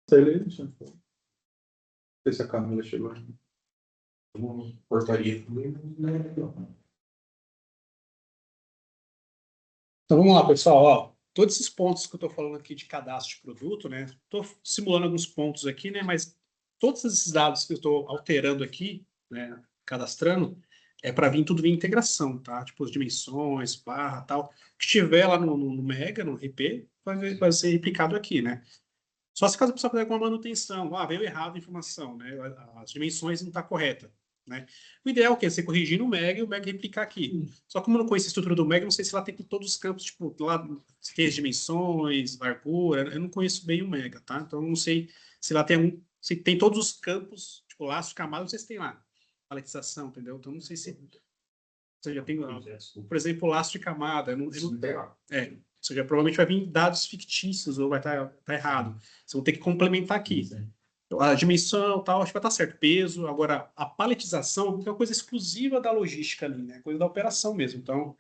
Deixa eu ver se a Camila chegou aí. Portaria. Então vamos lá, pessoal. Ó, todos esses pontos que eu estou falando aqui de cadastro de produto, né? Estou simulando alguns pontos aqui, né? Mas todos esses dados que eu estou alterando aqui, né? Cadastrando, é para vir tudo via integração, tá? Tipo as dimensões, barra, tal. Que estiver lá no Mega, no RP, vai ser replicado aqui, né? Só se caso a pessoa fizer com uma manutenção, veio errado a informação, né? As dimensões não estão corretas, né? O ideal é o quê? Você corrigir no Mega e o Mega replicar aqui. Só que como eu não conheço a estrutura do Mega, não sei se lá tem todos os campos, tipo, lá se tem as dimensões, largura, eu não conheço bem o Mega, tá? Então eu não sei se lá tem se tem todos os campos, tipo, laço, camada, não sei se tem lá. Paletização, entendeu? Então não sei se você já tem, por exemplo, laço de camada. Eu não tem lá. Ou seja, provavelmente vai vir dados fictícios ou vai estar errado. Vocês vão ter que complementar aqui. A dimensão, tal, acho que vai estar certo. Peso. Agora, a paletização é uma coisa exclusiva da logística ali, né? Coisa da operação mesmo. Então,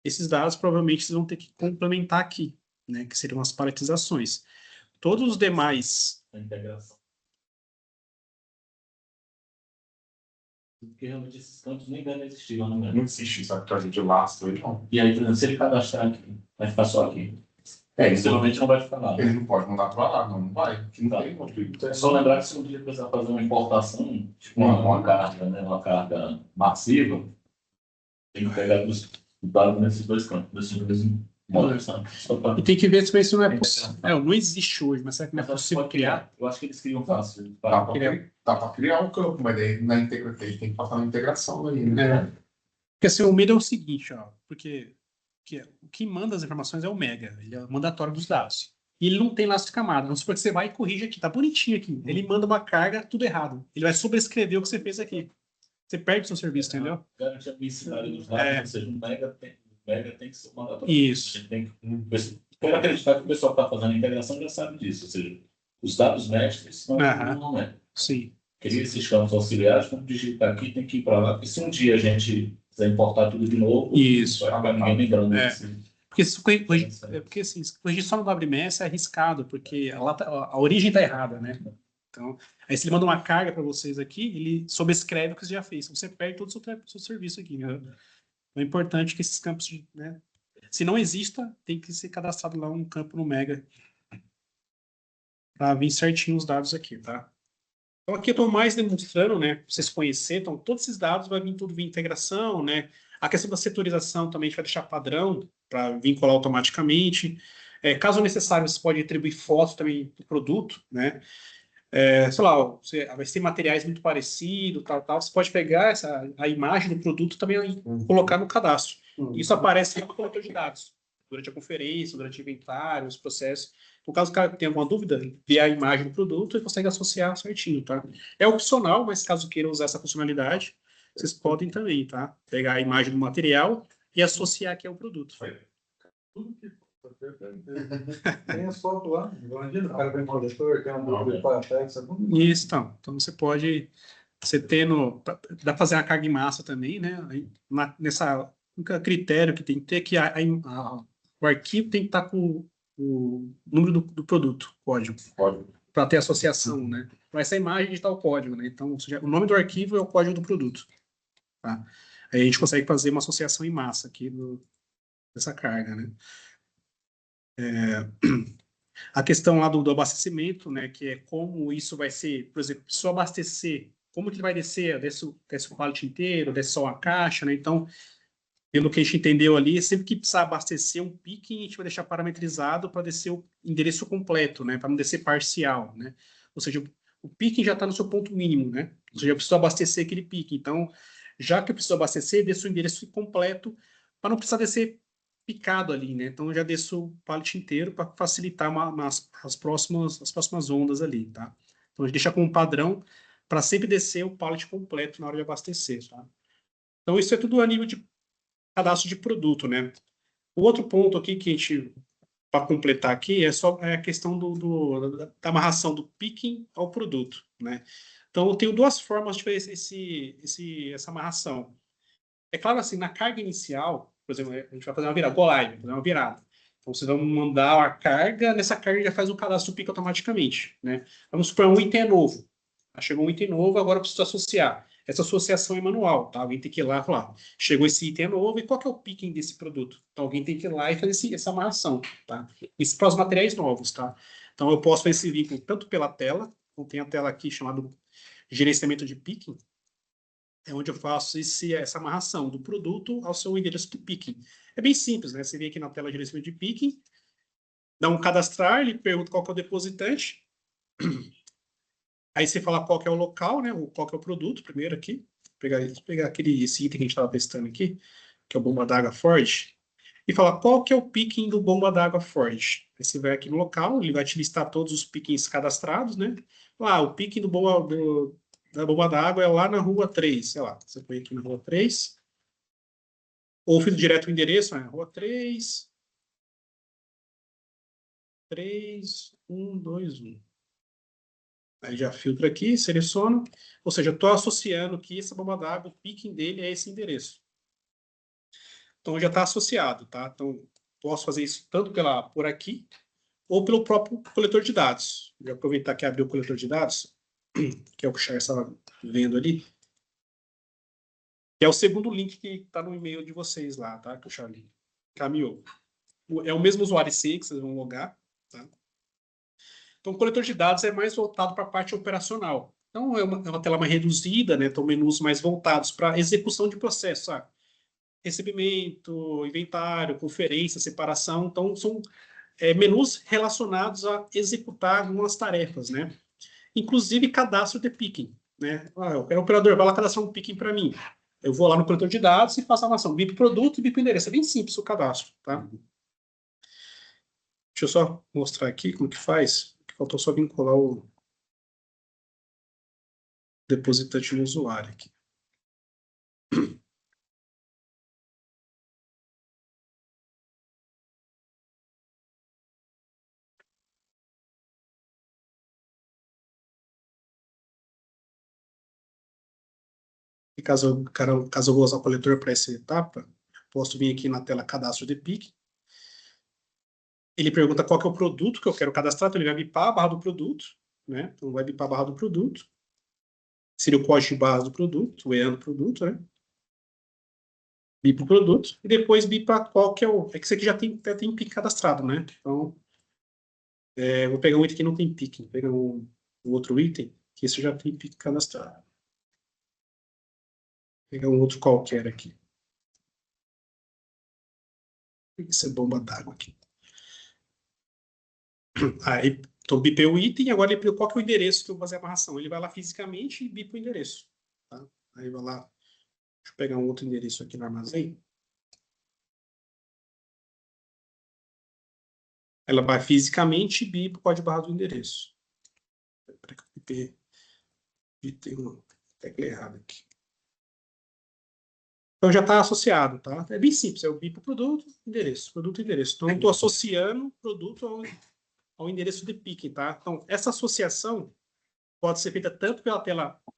esses dados provavelmente vocês vão ter que complementar aqui, né? Que seriam as paletizações. Todos os demais... A integração. Porque realmente esses campos nem devem existir lá no Mega. Não existe, sabe? Que a gente lastro ele não. E aí, por exemplo, se ele cadastrar aqui, vai ficar só aqui. Possivelmente não vai ficar lá. Ele não pode mandar para lá, não vai. Não tem conflito. É só lembrar que se um dia precisar fazer uma importação, tipo uma carga, né? Uma carga massiva, tem que pegar os dados nesses dois campos, desses dois modos. E tem que ver se isso não é possível. Não existe hoje, mas será que não é possível criar? Eu acho que eles criam fácil. Dá para criar um campo, mas daí ele tem que passar na integração ali, né? Porque assim, o medo é o seguinte, ó, porque o que manda as informações é o Mega, ele é o mandatório dos dados. E ele não tem laço de camada. Vamos supor que você vai e corrige aqui, tá bonitinho aqui. Ele manda uma carga, tudo errado. Ele vai sobrescrever o que você fez aqui. Você perde o seu serviço, entendeu? Garante a unicidade dos dados, ou seja, o Mega tem que ser o mandatório. Isso. Quero acreditar que o pessoal que está fazendo a integração já sabe disso, ou seja, os dados mestres não é. Sim. Cria esses campos auxiliares, quando digitar aqui, tem que ir para lá, porque se um dia a gente quiser importar tudo de novo, isso vai acabar ninguém lembrando. Porque assim, corrigir só no WMS é arriscado, porque a origem está errada, né? Então, aí se ele manda uma carga para vocês aqui, ele sobrescreve o que você já fez. Você perde todo o seu serviço aqui, né? Então, é importante que esses campos, né? Se não exista, tem que ser cadastrado lá um campo no Mega para vir certinho os dados aqui, tá? Então aqui eu estou mais demonstrando, né, para vocês conhecerem, então todos esses dados vai vir tudo via integração, né, a questão da setorização também a gente vai deixar padrão para vincular automaticamente, caso necessário você pode atribuir foto também do produto, né, sei lá, você vai ter materiais muito parecidos, tal, você pode pegar a imagem do produto também e colocar no cadastro, isso aparece no coletor de dados, durante a conferência, durante o inventário, os processos. No caso, o cara tem alguma dúvida, vê a imagem do produto e consegue associar certinho, tá? É opcional, mas caso queira usar essa funcionalidade, vocês podem também, tá? Pegar a imagem do material e associar aqui ao produto. Tem as fotos lá, imagina, o cara vem com o leitor, tem uma dúvida para peça. Isso, então você pode, dá para fazer uma carga em massa também, né? Nessa única critério que tem que ter que o arquivo tem que estar com o número do produto, código. Para ter associação, né? Para essa imagem digitar o código, né? Então, o nome do arquivo é o código do produto. Tá? Aí a gente consegue fazer uma associação em massa aqui dessa carga, né? A questão lá do abastecimento, né? Que é como isso vai ser, por exemplo, se eu abastecer, como que ele vai descer? Desce o pallet inteiro, desce só uma caixa, né? Então, pelo que a gente entendeu ali, sempre que precisar abastecer um picking, a gente vai deixar parametrizado para descer o endereço completo, né? Para não descer parcial, né? Ou seja, o picking já está no seu ponto mínimo, né? Ou seja, eu preciso abastecer aquele picking. Então, já que eu preciso abastecer, desço o endereço completo para não precisar descer picado ali, né? Então, eu já desço o pallet inteiro para facilitar as próximas ondas ali, tá? Então, a gente deixa como padrão para sempre descer o pallet completo na hora de abastecer, tá? Então, isso é tudo a nível de cadastro de produto, né? O outro ponto aqui que a gente, para completar aqui, é a questão da amarração do picking ao produto, né? Então, eu tenho duas formas de fazer essa amarração. É claro, assim, na carga inicial, por exemplo, a gente vai fazer uma virada, go live, fazer uma virada. Então, vocês vão mandar a carga, nessa carga já faz o cadastro do PIC automaticamente, né? Vamos supor, um item é novo. Chegou um item novo, agora eu preciso associar. Essa associação é manual, tá? Alguém tem que ir lá e falar, chegou esse item novo, e qual que é o picking desse produto? Então, alguém tem que ir lá e fazer essa amarração, tá? Isso para os materiais novos, tá? Então, eu posso fazer esse vínculo tanto pela tela, então tem a tela aqui chamada gerenciamento de picking, é onde eu faço essa amarração do produto ao seu endereço de picking. É bem simples, né? Você vem aqui na tela de gerenciamento de picking, dá um cadastrar, ele pergunta qual que é o depositante, aí você fala qual que é o local, né? Qual que é o produto, primeiro aqui. Vou pegar esse item que a gente estava testando aqui, que é o bomba d'água Ford, e falar qual que é o picking do bomba d'água Ford. Aí você vai aqui no local, ele vai te listar todos os pickings cadastrados, né? O picking da bomba d'água é lá na rua 3, sei lá. Você põe aqui na rua 3. Ou fiz direto o endereço, né? Rua 3, 121. Aí já filtra aqui, seleciono. Ou seja, eu estou associando que essa bomba d'água, o picking dele é esse endereço. Então já está associado, tá? Então posso fazer isso tanto por aqui ou pelo próprio coletor de dados. Vou aproveitar que abriu o coletor de dados, que é o que o Charles estava vendo ali, que é o segundo link que está no e-mail de vocês lá, tá? Que o Charles caminhou. É o mesmo usuário IC que vocês vão logar, tá? Então, o coletor de dados é mais voltado para a parte operacional. Então, é uma tela mais reduzida, né? Então, menus mais voltados para execução de processo, recebimento, inventário, conferência, separação. Então, são menus relacionados a executar algumas tarefas, né? Inclusive cadastro de picking, né? Eu quero o operador, vai lá cadastrar um picking para mim. Eu vou lá no coletor de dados e faço a armação, BIP produto e BIP endereço. É bem simples o cadastro, tá? Deixa eu só mostrar aqui como que faz. Faltou só vincular o depositante no usuário aqui. E caso eu vou usar o coletor para essa etapa, posso vir aqui na tela cadastro de PIC. Ele pergunta qual que é o produto que eu quero cadastrar, então ele vai bipar a barra do produto, né? Então vai bipar a barra do produto. Seria o código de barra do produto, o EAN do produto, né? Bipa o produto, e depois bipa qual que é o... É que isso aqui já tem PIC cadastrado, né? Então, vou pegar um item que não tem PIC, vou pegar um outro item, que isso já tem PIC cadastrado. Vou pegar um outro qualquer aqui. Isso é bomba d'água aqui. Aí, então, bipei o item, agora ele qual que é o endereço que eu vou fazer a amarração. Ele vai lá fisicamente e bipa o endereço. Tá? Aí vai lá, deixa eu pegar um outro endereço aqui no armazém. Ela vai fisicamente e bipa o código barra do endereço. Espera que eu bipei uma tecla errada aqui. Então já está associado, tá? É bem simples, eu bipo produto, endereço, produto, endereço. Então eu estou associando o produto ao endereço de picking, tá? Então essa associação pode ser feita tanto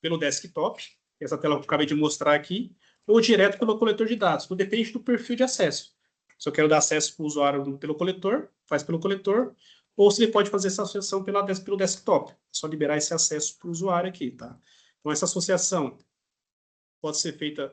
pelo desktop, essa tela que eu acabei de mostrar aqui, ou direto pelo coletor de dados. Então depende do perfil de acesso. Se eu quero dar acesso para o usuário pelo coletor, faz pelo coletor, ou se ele pode fazer essa associação pelo desktop. É só liberar esse acesso para o usuário aqui, tá? Então essa associação pode ser feita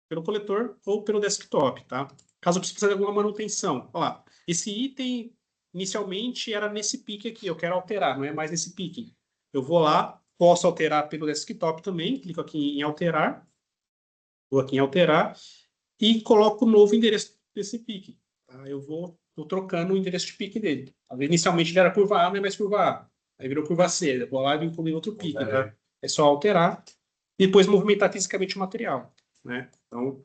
pelo coletor ou pelo desktop, tá? Caso eu precise fazer alguma manutenção, olha lá, esse item inicialmente era nesse pique aqui, eu quero alterar, não é mais nesse pique. Eu vou lá, posso alterar pelo desktop também, clico aqui em alterar, vou aqui em alterar e coloco o novo endereço desse pique. Tá? Eu vou trocando o endereço de pique dele. Inicialmente ele era curva A, não é mais curva A. Aí virou curva C, eu vou lá e vinculo em outro pique. Tá? É só alterar e depois movimentar fisicamente o material. Né? Então,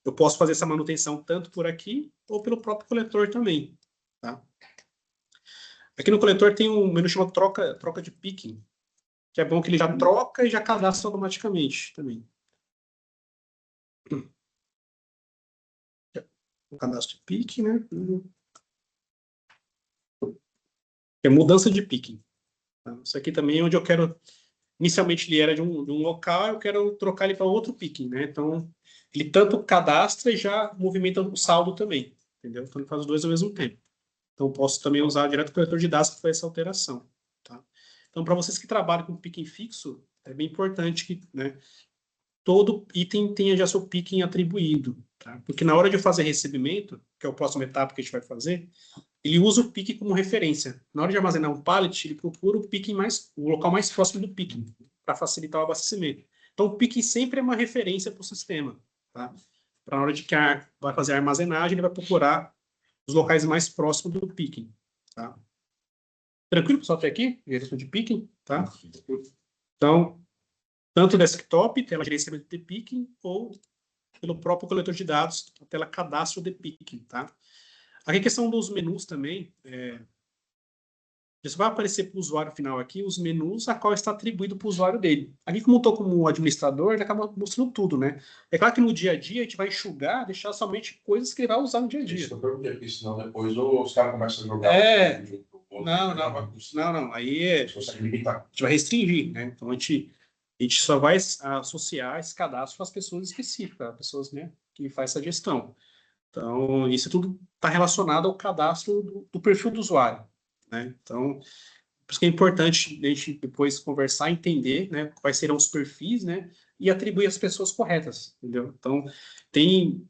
eu posso fazer essa manutenção tanto por aqui ou pelo próprio coletor também. Tá? Aqui no coletor tem um menu chamado troca de picking, que é bom que ele já troca e já cadastra automaticamente também. O cadastro de picking, né? É mudança de picking. Tá? Isso aqui também é onde eu quero... Inicialmente ele era de um local, eu quero trocar ele para outro picking, né? Então, ele tanto cadastra e já movimenta o saldo também. entendeu? Então ele faz os dois ao mesmo tempo. Então eu posso também usar direto o coletor de dados que foi essa alteração, tá? Então para vocês que trabalham com picking fixo, é bem importante que, né, todo item tenha já seu picking atribuído, tá? Porque na hora de fazer recebimento, que é a próxima etapa que a gente vai fazer, ele usa o picking como referência. Na hora de armazenar um pallet, ele procura o local mais próximo do picking, para facilitar o abastecimento. Então, o picking sempre é uma referência para o sistema, tá? Para na hora de que vai fazer a armazenagem, ele vai procurar os locais mais próximos do picking, tá? Tranquilo, pessoal, até aqui? Gestão de picking, tá? Então, tanto desktop, tela gerenciamento de picking, ou pelo próprio coletor de dados, a tela cadastro de picking, tá? Aqui a questão dos menus também, isso vai aparecer para o usuário final aqui, os menus a qual está atribuído para o usuário dele. Aqui, como eu estou como administrador, ele acaba mostrando tudo, né? É claro que no dia a dia a gente vai enxugar, deixar somente coisas que ele vai usar no dia a dia. Isso eu perguntei, porque senão depois os caras começam a jogar. Não. Aí a gente vai restringir, né? Então a gente só vai associar esse cadastro às pessoas específicas, às pessoas, né, que faz essa gestão. Então, isso tudo está relacionado ao cadastro do perfil do usuário, né? Então, por isso que é importante a gente depois conversar, entender, né, quais serão os perfis, né, e atribuir as pessoas corretas, entendeu? Então, tem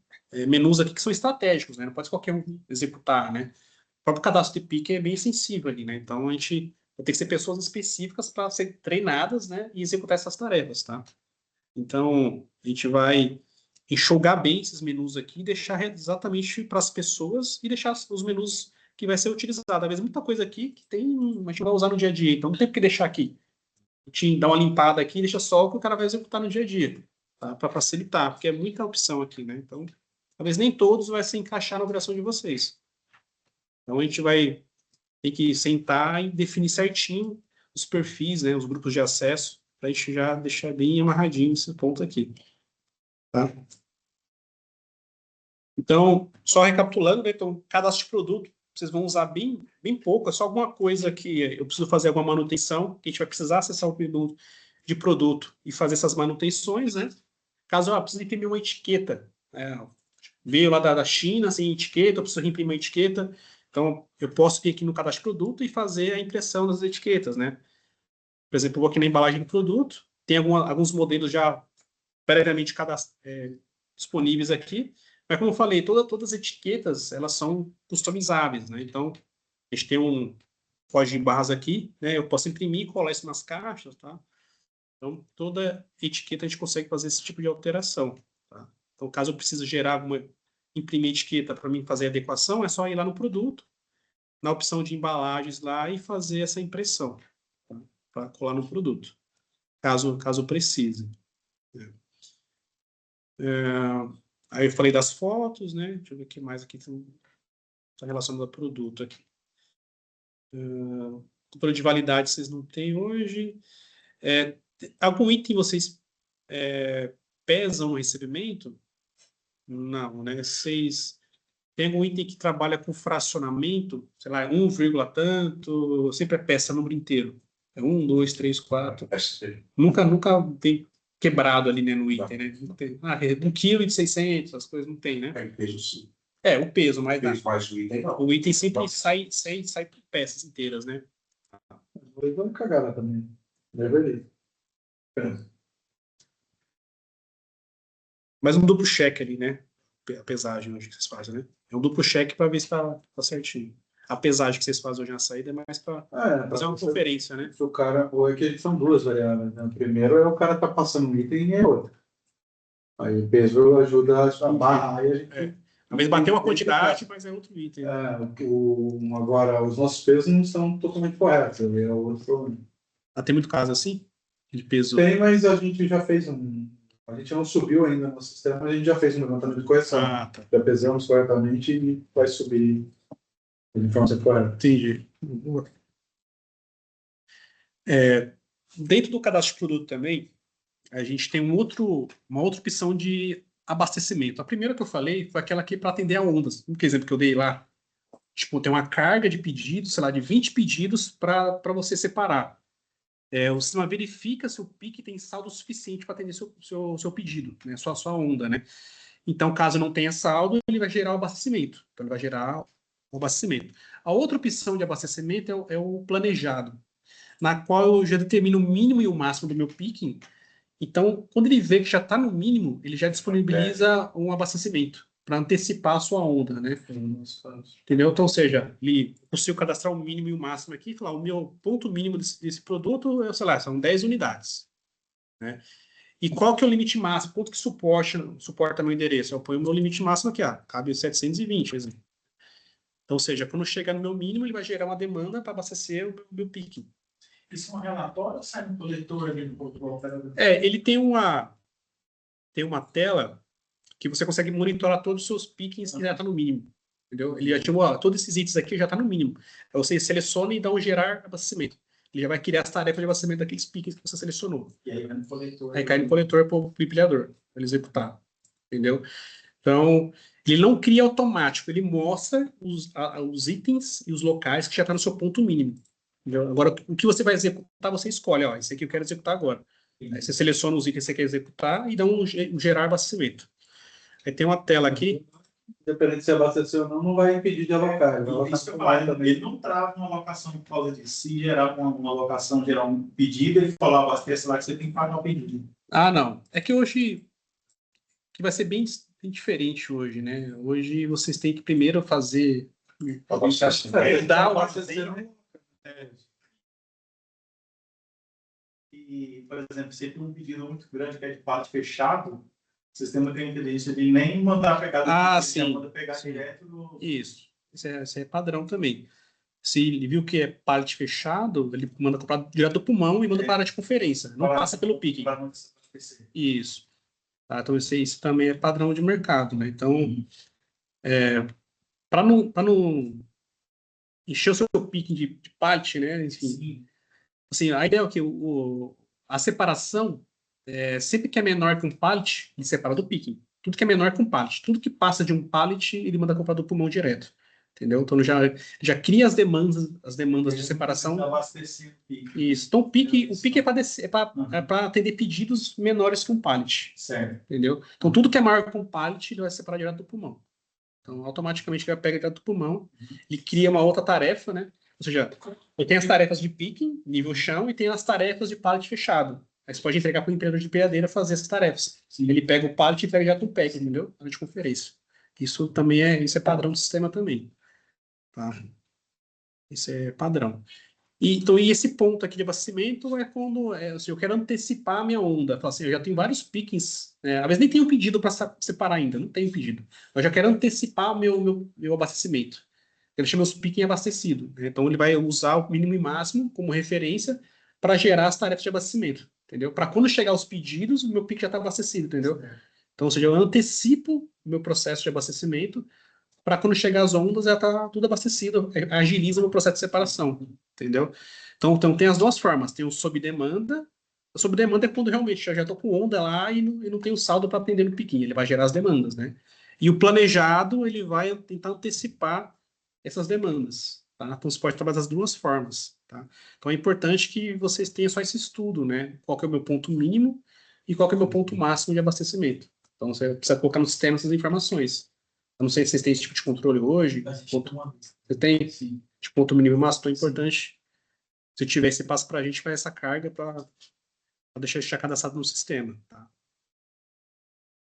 menus aqui que são estratégicos, né? Não pode qualquer um executar, né? O próprio cadastro de pique é bem sensível ali, né? Então, a gente vai ter que ser pessoas específicas para ser treinadas, né, e executar essas tarefas, tá? Então, a gente vai enxugar bem esses menus aqui, deixar exatamente para as pessoas e deixar os menus que vai ser utilizado. Às vezes, muita coisa aqui que a gente vai usar no dia a dia, então não tem que deixar aqui. A gente dá uma limpada aqui e deixa só o que o cara vai executar no dia a dia, tá? Para facilitar, porque é muita opção aqui, né? Então, talvez nem todos vai se encaixar na operação de vocês. Então, a gente vai ter que sentar e definir certinho os perfis, né, os grupos de acesso, para a gente já deixar bem amarradinho esse ponto aqui. Tá? Então, só recapitulando, né? Então, cadastro de produto, vocês vão usar bem pouco, é só alguma coisa que eu preciso fazer alguma manutenção, que a gente vai precisar acessar o menu de produto e fazer essas manutenções, né? Caso eu precise imprimir uma etiqueta, veio lá da China sem etiqueta, eu preciso imprimir uma etiqueta, então eu posso vir aqui no cadastro de produto e fazer a impressão das etiquetas, né? Por exemplo, eu vou aqui na embalagem do produto, tem alguns modelos já previamente disponíveis aqui, mas como eu falei, todas as etiquetas, elas são customizáveis, né? Então, a gente tem um código de barras aqui, né? Eu posso imprimir e colar isso nas caixas, tá? Então, toda etiqueta a gente consegue fazer esse tipo de alteração, tá? Então, caso eu precise imprimir etiqueta para mim fazer a adequação, é só ir lá no produto, na opção de embalagens lá e fazer essa impressão, tá? Para colar no produto, caso precise. Aí eu falei das fotos, né? Deixa eu ver o que mais aqui está relacionado a produto aqui. Controle de validade vocês não têm hoje. Algum item vocês pesam no recebimento? Não, né? Vocês tem algum item que trabalha com fracionamento? Sei lá, 1, tanto, sempre é peça, número inteiro. É 1, 2, 3, 4. Nunca tem quebrado ali, né, no item, né? Não tem, 1,6 kg, as coisas não tem, né? É peso sim. O peso, mas o item não. o item sempre sai por peças inteiras, né? Eles vão cagar lá também. É verdade. Mas um duplo cheque ali, né? A pesagem hoje que vocês fazem, né? É um duplo cheque para ver se tá certinho. A pesagem que vocês fazem hoje na saída é mais para fazer uma conferência, né? O cara, ou é que são duas variáveis, né? O primeiro é o cara tá passando um item e é outro. Aí o peso ajuda a barrar e a gente. Às vezes bater uma quantidade, mas é outro item. Agora, os nossos pesos não são totalmente corretos. É outro problema. Tem muito caso assim? De peso? Tem, mas a gente já fez a gente não subiu ainda no sistema, mas a gente já fez um levantamento de correção. Tá. Já pesamos corretamente e vai subir de forma correta. Entendi. Dentro do cadastro de produto também, a gente tem uma outra opção de abastecimento. A primeira que eu falei foi aquela que é para atender a ondas. Por exemplo, que eu dei lá. Tipo, tem uma carga de pedidos, sei lá, de 20 pedidos para você separar. O sistema verifica se o pique tem saldo suficiente para atender seu pedido, né? Sua onda, né? Então, caso não tenha saldo, ele vai gerar o abastecimento. Então, ele vai gerar o abastecimento. A outra opção de abastecimento é o planejado, na qual eu já determino o mínimo e o máximo do meu picking. Então, quando ele vê que já está no mínimo, ele já disponibiliza um abastecimento para antecipar a sua onda, né? Entendeu? Então, ou seja, ele consigo cadastrar o mínimo e o máximo aqui e falar, o meu ponto mínimo desse produto, sei lá, são 10 unidades, né? E qual que é o limite máximo? Quanto que suporta meu endereço? Eu ponho o meu limite máximo aqui, cabe 720, por exemplo. Então, ou seja, quando chegar no meu mínimo, ele vai gerar uma demanda para abastecer o meu picking. Isso é um relatório ou sai no coletor ali do controle? Ele tem uma tela que você consegue monitorar todos os seus pickings que já está no mínimo. Entendeu? Ele ativou, todos esses itens aqui já está no mínimo. Aí você seleciona e dá um gerar abastecimento. Ele já vai criar as tarefas de abastecimento daqueles pickings que você selecionou. E aí vai no coletor. Aí cai no coletor para o empilhador, para ele executar. Entendeu? Então, ele não cria automático, ele mostra os itens e os locais que já está no seu ponto mínimo. Entendeu? Agora, o que você vai executar, você escolhe. Esse aqui eu quero executar agora. Aí você seleciona os itens que você quer executar e dá um gerar abastecimento. Aí tem uma tela aqui. Independente de se abastecer ou não, não vai impedir de alocar. Ele não trava uma alocação por causa disso. Se gerar uma alocação, gerar um pedido, ele fala, abasteça lá que você tem que pagar o pedido. Não. É que hoje que vai ser bem diferente hoje, né? Hoje vocês têm que primeiro fazer dar o E, por exemplo, se tem um pedido muito grande que é de pallet fechado, o sistema tem inteligência de nem mandar pegar sim. manda pegar direto do... Isso é padrão também. Se ele viu que é pallet fechado, ele manda comprar direto do pulmão e manda para a área de conferência. Não passa pelo picking. Isso. Tá? Então, isso também é padrão de mercado, né? Então, para não encher o seu picking de pallet, né? Enfim, assim, a ideia é que a separação, sempre que é menor que um pallet, ele separa do picking. Tudo que é menor que um pallet. Tudo que passa de um pallet, ele manda comprar do pulmão direto. Entendeu? Então, já cria as demandas de separação. Isso. Então, o pique é para atender pedidos menores que um pallet. Certo. Entendeu? Então, tudo que é maior que um pallet, ele vai separar direto do pulmão. Então, automaticamente, ele vai pegar direto do pulmão, ele cria uma outra tarefa, né? Ou seja, eu tenho as tarefas de picking, nível chão, e tenho as tarefas de pallet fechado. Aí você pode entregar para o empreendedor de empilhadeira fazer essas tarefas. Sim. Ele pega o pallet e entrega direto no pack, entendeu? Na de conferência. Isso também isso é padrão do sistema também. Tá? Isso é padrão. Então, esse ponto aqui de abastecimento é quando assim, eu quero antecipar a minha onda. Falo assim, eu já tenho vários pickings, às vezes nem tenho pedido para separar ainda, não tenho pedido. Eu já quero antecipar o meu abastecimento. Ele chama os pickings abastecidos. Né? Então, ele vai usar o mínimo e máximo como referência para gerar as tarefas de abastecimento. Entendeu? Para quando chegar os pedidos, o meu pick já está abastecido, entendeu? Então, ou seja, eu antecipo o meu processo de abastecimento para quando chegar as ondas já está tudo abastecido, agiliza o processo de separação, entendeu? Então tem as duas formas, tem o sob demanda. O sob demanda é quando realmente eu já estou com onda lá e não tenho saldo para atender no piquinho, ele vai gerar as demandas, né? E o planejado, ele vai tentar antecipar essas demandas, tá? Então você pode trabalhar das duas formas, tá? Então é importante que vocês tenham só esse estudo, né? Qual que é o meu ponto mínimo e qual que é o meu ponto máximo de abastecimento. Então você precisa colocar no sistema essas informações. Eu não sei se vocês têm esse tipo de controle hoje. Você tem? Sim. De ponto mínimo e máximo, então é importante. Se tiver, você passa para a gente, vai essa carga para deixar isso já cadastrado no sistema. Tá?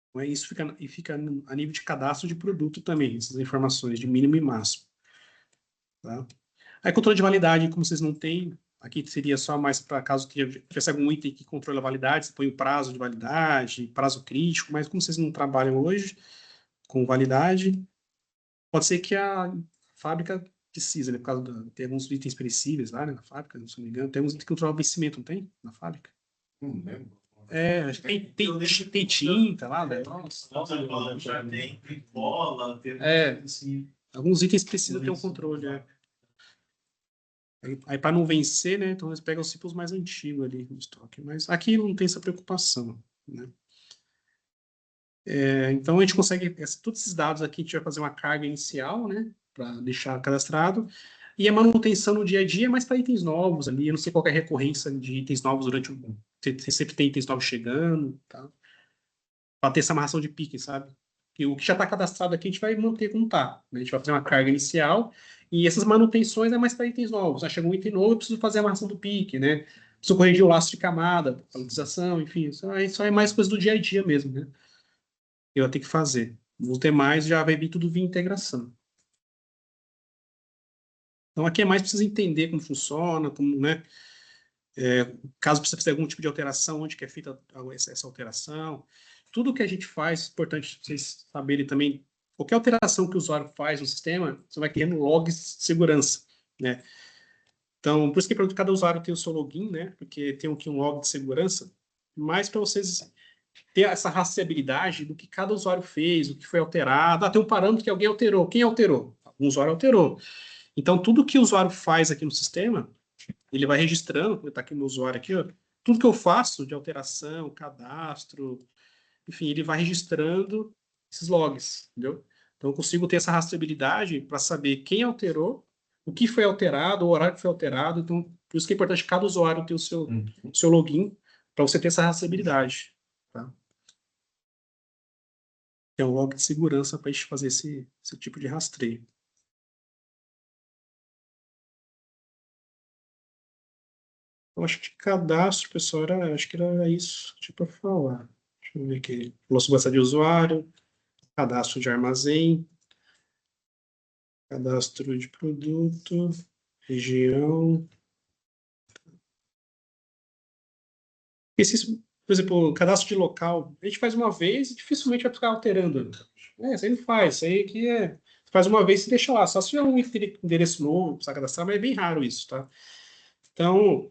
Então, isso fica a nível de cadastro de produto também, essas informações de mínimo e máximo. Tá? Aí, controle de validade, como vocês não têm, aqui seria só mais para caso tivesse algum item que controla a validade, você põe o prazo de validade, prazo crítico, mas como vocês não trabalham hoje com validade, pode ser que a fábrica precisa, né? Por causa tem alguns itens perecíveis lá, né, na fábrica, se não me engano. Tem alguns itens que controlam o vencimento, não tem? Na fábrica? Não lembro. Acho que tem tinta lá, né? Tem bola, tem assim. Alguns itens precisam ter um controle, Aí para não vencer, né? Então eles pegam os ciclos mais antigos ali no estoque. Mas aqui não tem essa preocupação, né? Então a gente consegue, todos esses dados aqui, a gente vai fazer uma carga inicial, né? Para deixar cadastrado. E a manutenção no dia a dia é mais para itens novos ali. Eu não sei qual é a recorrência de itens novos durante Você sempre tem itens novos chegando, tá? Para ter essa amarração de pique, sabe? que o que já está cadastrado aqui a gente vai manter como está. A gente vai fazer uma carga inicial e essas manutenções é mais para itens novos. Chega um item novo, eu preciso fazer a amarração do pique, né? Preciso corrigir o laço de camada, paletização, enfim. Isso é mais coisa do dia a dia mesmo, né? Eu vou ter que fazer. Os demais já vai vir tudo via integração. Então aqui é mais precisa entender como funciona, como, né? Caso precise fazer algum tipo de alteração, onde que é feita essa alteração. Tudo que a gente faz, é importante vocês saberem também, qualquer alteração que o usuário faz no sistema, você vai criando logs de segurança, né? Então, por isso que cada usuário tem o seu login, né? Porque tem aqui um log de segurança, mas para vocês ter essa rastreabilidade do que cada usuário fez, o que foi alterado. Tem um parâmetro que alguém alterou. Quem alterou? Um usuário alterou. Então, tudo que o usuário faz aqui no sistema, ele vai registrando, está aqui no usuário aqui, ó, tudo que eu faço de alteração, cadastro, enfim, ele vai registrando esses logs, entendeu? Então, eu consigo ter essa rastreabilidade para saber quem alterou, o que foi alterado, o horário que foi alterado. Então, por isso que é importante cada usuário ter o seu login, para você ter essa rastreabilidade, tá? É um log de segurança para a gente fazer esse tipo de rastreio. Eu acho que cadastro, pessoal, acho que era isso que tinha para falar. Deixa eu ver aqui. Falou segurança de usuário, cadastro de armazém, cadastro de produto, região. Por exemplo, cadastro de local, a gente faz uma vez e dificilmente vai ficar alterando. Isso aí não faz, isso aí que faz uma vez e deixa lá. Só se tiver um endereço novo, precisa cadastrar, mas é bem raro isso, tá? Então,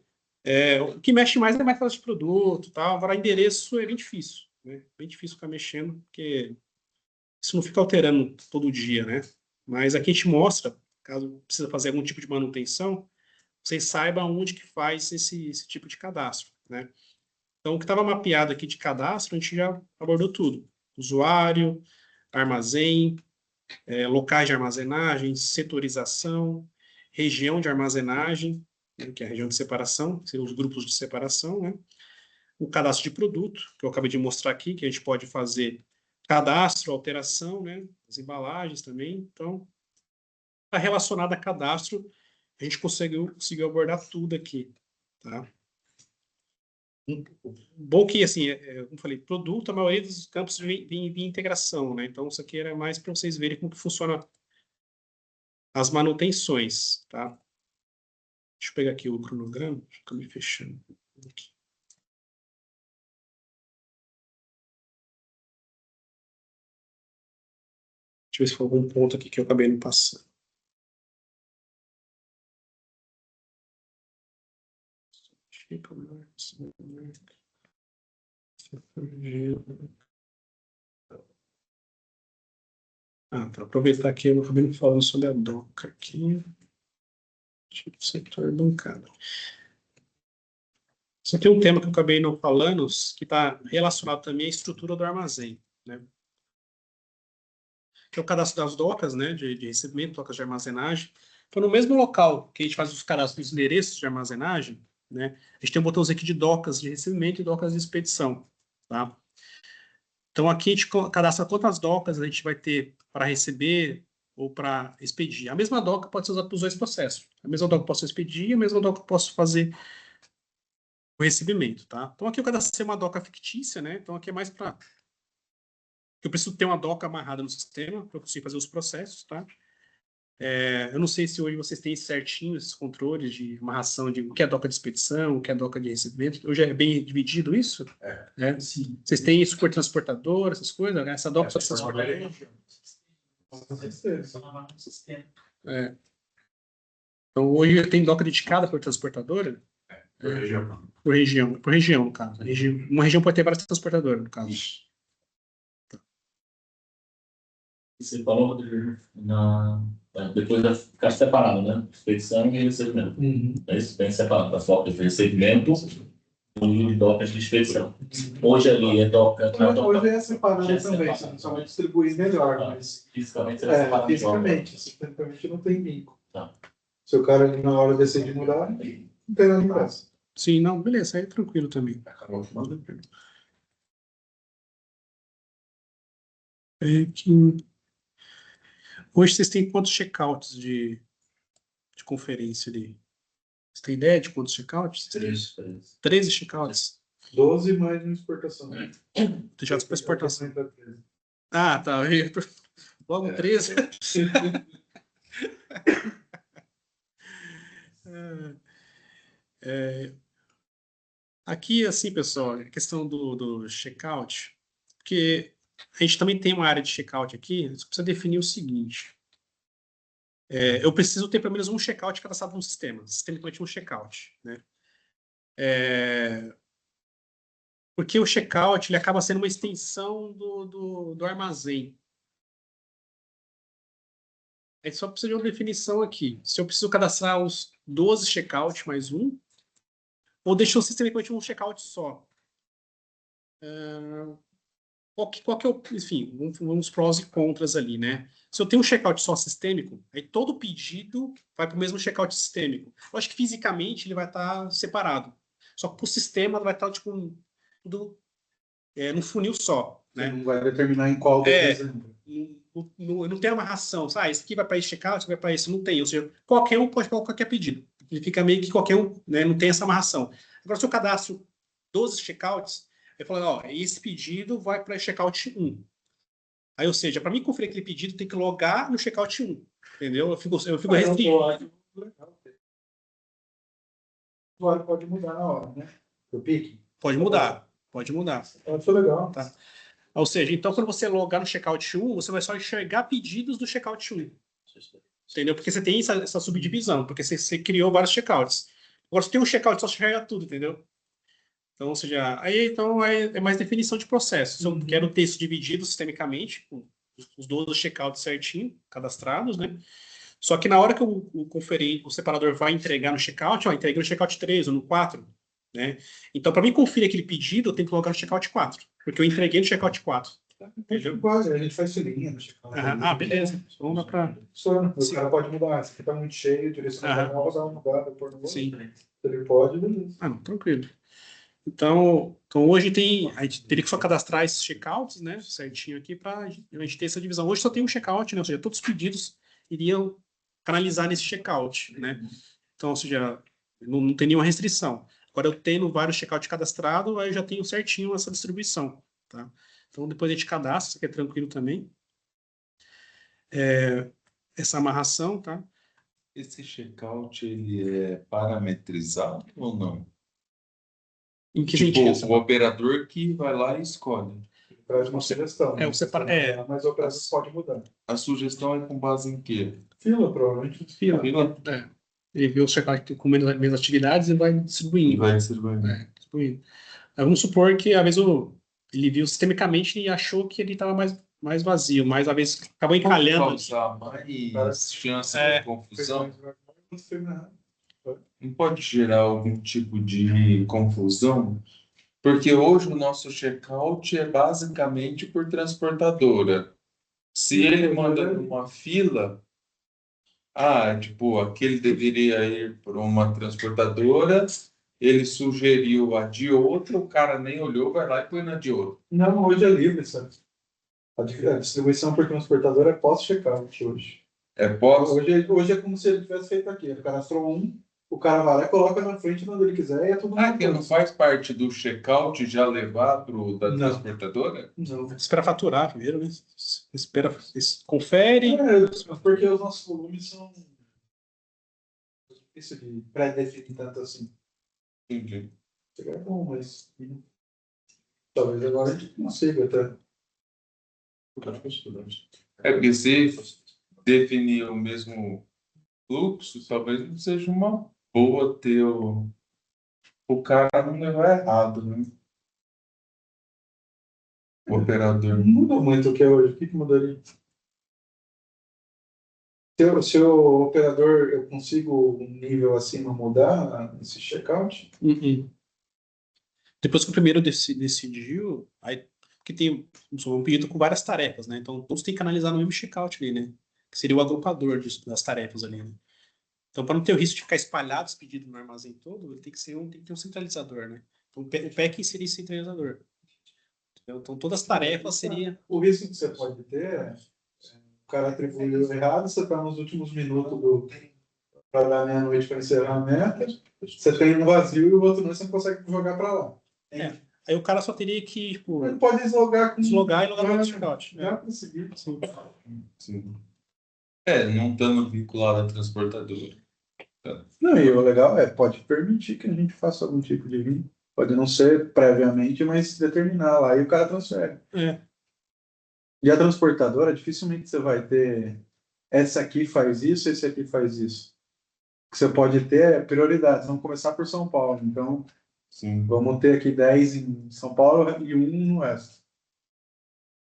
o que mexe mais é mais cadastro de produto, tá? Agora, endereço é bem difícil, né? Bem difícil ficar mexendo, porque isso não fica alterando todo dia, né? Mas aqui a gente mostra, caso precisa fazer algum tipo de manutenção, vocês saibam onde que faz esse tipo de cadastro, né? Então, o que estava mapeado aqui de cadastro, a gente já abordou tudo. Usuário, armazém, locais de armazenagem, setorização, região de armazenagem, né, que é a região de separação, que seriam os grupos de separação, né? O cadastro de produto, que eu acabei de mostrar aqui, que a gente pode fazer cadastro, alteração, né? As embalagens também. Então, está relacionado a cadastro, a gente conseguiu abordar tudo aqui, tá? Bom que, assim, como eu falei, produto, a maioria dos campos vem integração, né? Então, isso aqui era mais para vocês verem como que funciona as manutenções, tá? Deixa eu pegar aqui o cronograma, fica me fechando aqui. Deixa eu ver se foi algum ponto aqui que eu acabei não passando. Tá. Aproveitar que eu acabei falando sobre a DOCA aqui. Tipo, setor bancário. Isso aqui é um tema que eu acabei não falando, que está relacionado também à estrutura do armazém, né? Que é o cadastro das docas, né? De recebimento, docas de armazenagem. Então, no mesmo local que a gente faz os cadastros dos endereços de armazenagem, né? A gente tem um botãozinho aqui de docas de recebimento e docas de expedição, tá? Então, aqui a gente cadastra quantas docas a gente vai ter para receber ou para expedir. A mesma doca pode ser usada para os dois processos. A mesma doca eu posso expedir, a mesma doca eu posso fazer o recebimento, tá? Então, aqui eu cadastrei uma doca fictícia, né? Então, aqui é mais para... Eu preciso ter uma doca amarrada no sistema para eu conseguir fazer os processos, tá? Eu não sei se hoje vocês têm certinho esses controles de amarração de o que é doca de expedição, o que é doca de recebimento. Hoje é bem dividido isso? Sim. Vocês têm isso por transportador, essas coisas? Né? Essa doca só transportador? Então, hoje tem doca dedicada por transportadora? Por região. Por região, no caso. Uma região pode ter várias transportadoras, no caso. Você falou, Rodrigo, depois vai ficar separado, né? Expedição e recebimento. É isso, bem separado. Para foco de recebimento e docas de expedição. Hoje ali é doca. Hoje é separado também, só vai distribuir melhor. Mas... Fisicamente é separado. Fisicamente não tem bico. Tá. Se o cara na hora decide mudar, não tem nada de graça. Sim, não, beleza, aí é tranquilo também. É que... Hoje vocês têm quantos checkouts de conferência ali? Você tem ideia de quantos checkouts? 13 checkouts. 12 mais uma exportação. Já para exportação. Ah, tá. Logo 13. Aqui, assim, pessoal, a questão do checkout, porque a gente também tem uma área de checkout aqui, você precisa definir o seguinte. Eu preciso ter pelo menos um checkout cadastrado no sistema, sistemicamente um checkout, né? Porque o checkout ele acaba sendo uma extensão do armazém. A gente só precisa de uma definição aqui. Se eu preciso cadastrar os 12 checkouts mais um, ou deixou sistemicamente um checkout só. Qual que é o... Enfim, vamos prós e contras ali, né? Se eu tenho um checkout só sistêmico, aí todo pedido vai para o mesmo checkout sistêmico. Eu acho que fisicamente ele vai estar separado. Só que para o sistema vai estar tipo tudo num funil só, né? Você não vai determinar em qual exemplo. Não tem uma amarração. Esse aqui vai para esse checkout, esse vai para esse. Não tem. Ou seja, qualquer um pode colocar qualquer pedido. Ele fica meio que qualquer um, né? Não tem essa amarração. Agora, se eu cadastro 12 checkouts, eu falo, ó, esse pedido vai para checkout 1. Aí, ou seja, para mim conferir aquele pedido, tem que logar no checkout 1. Entendeu? Eu fico restrito. Agora pode mudar na hora, né? O pique. Pode mudar. Pode mudar. Isso é legal. Tá. Ou seja, então quando você logar no checkout 1, você vai só enxergar pedidos do checkout 1. Entendeu? Porque você tem essa subdivisão, porque você criou vários checkouts. Agora, se tem um checkout, só enxerga tudo, entendeu? Então, ou seja, é mais definição de processo. Se eu quero ter isso dividido sistemicamente, com os 12 checkouts certinho, cadastrados, né? Só que na hora que o separador vai entregar no checkout, entrega no checkout 3 ou no 4, né? Então, para mim conferir aquele pedido, eu tenho que logar no checkout 4, porque eu entreguei no checkout 4. Entendeu? Quase, a gente faz filinha no checkout. Beleza. Então dá para... O cara pode mudar. Se está muito cheio, direcional, dar uma mudada, pôr no outro. Sim. Ele pode, beleza. Não, tranquilo. Então hoje a gente teria que só cadastrar esses checkouts, né, certinho aqui, para a gente ter essa divisão. Hoje só tem um checkout, né, ou seja, todos os pedidos iriam canalizar nesse checkout, né? Então, ou seja, não tem nenhuma restrição. Agora, eu tendo vários checkouts cadastrados, aí eu já tenho certinho essa distribuição, tá? Então, depois a gente cadastra, isso aqui é tranquilo também. Essa amarração, tá? Esse checkout, ele é parametrizado ou não? Em que Tipo, sentido? o operador que vai lá e escolhe. Traz uma sugestão. Mas o operador pode mudar. A sugestão é com base em quê? Fila, provavelmente. Fila. Ele vê o checkout com menos atividades e vai distribuindo. Distribuindo. Aí vamos supor que, às vezes, ele viu sistemicamente e achou que ele estava mais vazio, mas, às vezes, acabou encalhando. Pode causar mais chance de confusão? Não pode gerar algum tipo de confusão? Porque hoje o nosso checkout é basicamente por transportadora. Se ele manda numa fila, tipo, aquele deveria ir para uma transportadora, ele sugeriu a de outra, o cara nem olhou, vai lá e põe na de outra. Não, hoje é livre, sabe? A distribuição por transportadora é pós-checkout hoje. É pós? Hoje é como se ele tivesse feito aqui. Ele cadastrou o cara vai lá e coloca na frente onde ele quiser e é tudo que não faz parte do checkout já levar da transportadora? Não. Espera faturar primeiro, né? Confere. Porque os nossos volumes são difícil de pré-definir tanto assim. Entendi. É bom, mas talvez agora a gente consiga até. Porque se definir o mesmo fluxo, talvez não seja uma boa ter o cara não levar errado, né? O operador. Não muda muito o que é hoje. O que mudaria? Se o operador eu consigo um nível acima mudar esse checkout? Depois que o primeiro decidiu, aí que tem um pedido com várias tarefas, né? Então todos têm que analisar no mesmo checkout ali, né? Que seria o agrupador das tarefas ali, né? Então, para não ter o risco de ficar espalhado os pedidos no armazém todo, tem que ter um centralizador, né? Então, o PEC seria esse centralizador. Então, todas as tarefas seriam... O risco que você pode ter é o cara atribuiu errado, você está nos últimos minutos para dar meia-noite para encerrar a meta, você tem um vazio e o outro não, você não consegue jogar para lá. Aí o cara só teria que, tipo, Ele pode deslogar e logar no outro checkout. Já consegui. Sim. Não estando vinculado à transportadora. Não, e o legal pode permitir que a gente faça algum tipo de vínculo. Pode não ser previamente, mas determinar lá e o cara transfere. E a transportadora, dificilmente você vai ter essa aqui faz isso, esse aqui faz isso. O que você pode ter é prioridades. Vamos começar por São Paulo. Então, Sim. vamos ter aqui 10 em São Paulo e 1 no resto.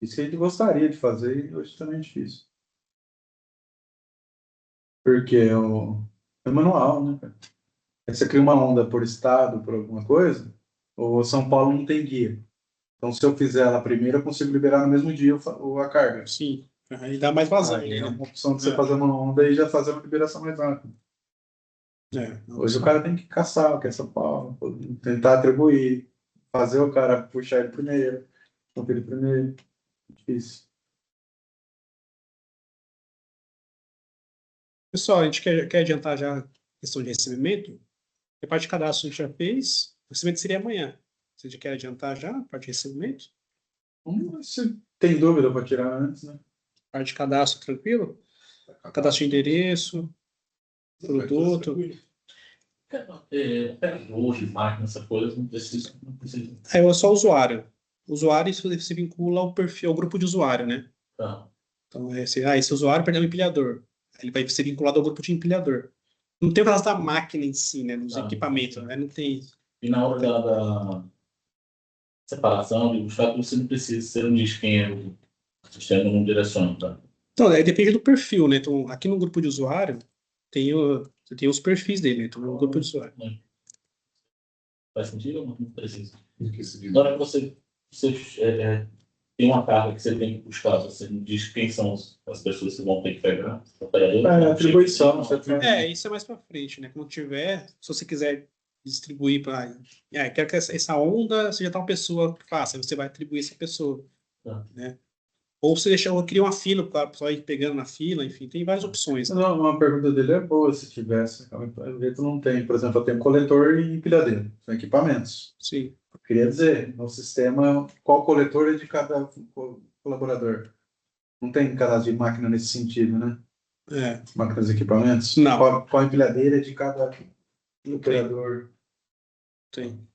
Isso que a gente gostaria de fazer e hoje também é difícil. Porque é manual, né, cara? Aí você cria uma onda por estado, por alguma coisa, o São Paulo não tem guia. Então, se eu fizer ela primeiro, eu consigo liberar no mesmo dia a carga. Sim. Aí dá mais vazão. Aí é uma opção de você fazer uma onda e já fazer uma liberação mais rápida. Hoje o cara tem que caçar o que é São Paulo, tentar atribuir, fazer o cara puxar ele primeiro, conferir primeiro. Difícil. Pessoal, a gente quer adiantar já a questão de recebimento. A parte de cadastro a gente já fez. O recebimento seria amanhã. Você já quer adiantar já a parte de recebimento? Se tem dúvida para tirar antes, né? Parte de cadastro tranquilo? Cadastro de endereço, produto. Hoje, máquina, essa coisa, não precisa. Aí é só usuário. Usuário se vincula ao perfil, ao grupo de usuário, né? Tá. Então, esse usuário perdeu um empilhador. Ele vai ser vinculado ao grupo de empilhador. Não tem o caso da máquina em si, né? Dos equipamentos, né? Não tem isso. E na hora da separação de buscar, você não precisa ser um disquinho, o sistema não direciona, tá? Então, depende do perfil, né? Então, aqui no grupo de usuário, você tem os perfis dele, né? Então, no grupo de usuário. Faz sentido ou não precisa? Na hora que você tem uma carga que você tem que buscar, você não diz quem são as pessoas que vão ter que pegar. Atribuição. Isso é mais para frente, né? Quando tiver, se você quiser distribuir para... quero que essa onda seja tal pessoa que faça, aí você vai atribuir essa pessoa, né? Ou você cria uma fila para a pessoa ir pegando na fila, enfim, tem várias opções. Não, uma pergunta dele é boa, se tivesse. O jeito não tem. Por exemplo, eu tenho coletor e empilhadeira. São equipamentos. Sim. Eu queria dizer, no sistema, qual coletor é de cada colaborador. Não tem cadastro de máquina nesse sentido, né? Máquinas e equipamentos? Não. Qual empilhadeira é de cada operador? Tem.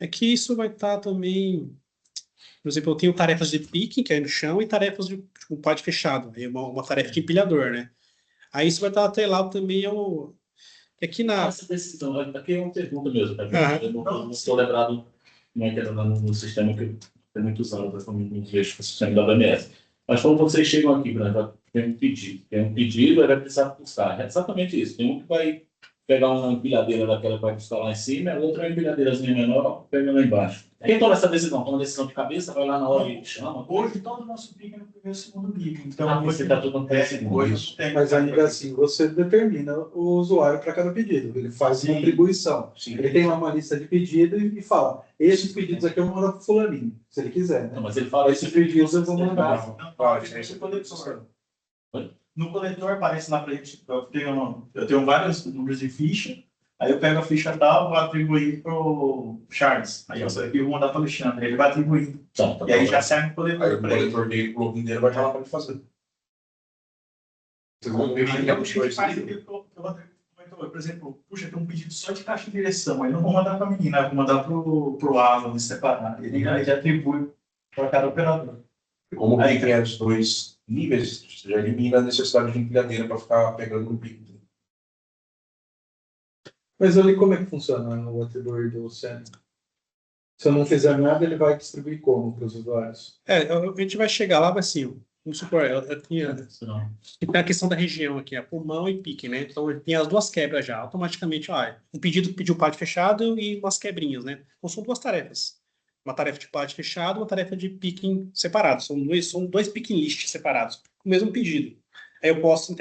É que isso vai estar também... Por exemplo, eu tenho tarefas de picking, que é no chão, e tarefas de pod fechado. Aí uma tarefa de empilhador, né? Aí isso vai estar atrelado também ao... Aqui Essa decisão, aqui é uma pergunta mesmo, tá? Eu não estou lembrado como é que era no sistema que tem muitos anos, eu não vejo o sistema da BMS. Mas quando vocês chegam aqui, por exemplo, tem um pedido, ele vai precisar buscar. É exatamente isso. Tem um que vai pegar uma empilhadeira daquela que vai buscar lá em cima, a outra é uma empilhadeirazinha menor, pega lá embaixo. Quem toma essa decisão? Toma decisão de cabeça, vai lá na hora e chama? Hoje todo o nosso pico é no primeiro e segundo pico. Então, você está tudo no segundo. Mas ainda assim, você determina o usuário para cada pedido. Ele faz uma atribuição. Ele tem uma lista de pedidos e fala: esses pedidos aqui eu vou mandar para o fulaninho, se ele quiser. Né? Não, mas ele fala esses pedidos eu vou mandar. No coletor aparece lá para a gente. Eu tenho vários números de ficha. Aí eu pego a ficha tal, vou atribuir para o Charles. Aí eu vou mandar para o Alexandre. Ele vai atribuindo. E aí já serve o coletor. Aí o coletor dele, o bloco inteiro, vai estar lá para ele fazer. Vocês vão ver que a gente faz aquilo que eu por exemplo, puxa, tem um pedido só de caixa de direção. Aí não vou mandar para a menina, vou mandar para o Alan separar. Ele atribui para cada operador. Como aí tem os dois níveis, você já elimina a necessidade de empilhadeira para ficar pegando no pico. Mas ali como é que funciona o atribuir do Luciano? Se eu não fizer nada, ele vai distribuir como para os usuários? A gente vai chegar lá, mas assim, vamos supor, eu tinha a questão da região aqui, a pulmão e pique, né? Então tem as duas quebras já, automaticamente, um pedido que pediu pad fechado e umas quebrinhas, né? Então são duas tarefas. Uma tarefa de pad fechado, uma tarefa de picking separado. São dois picking lists separados, com o mesmo pedido. Aí eu posso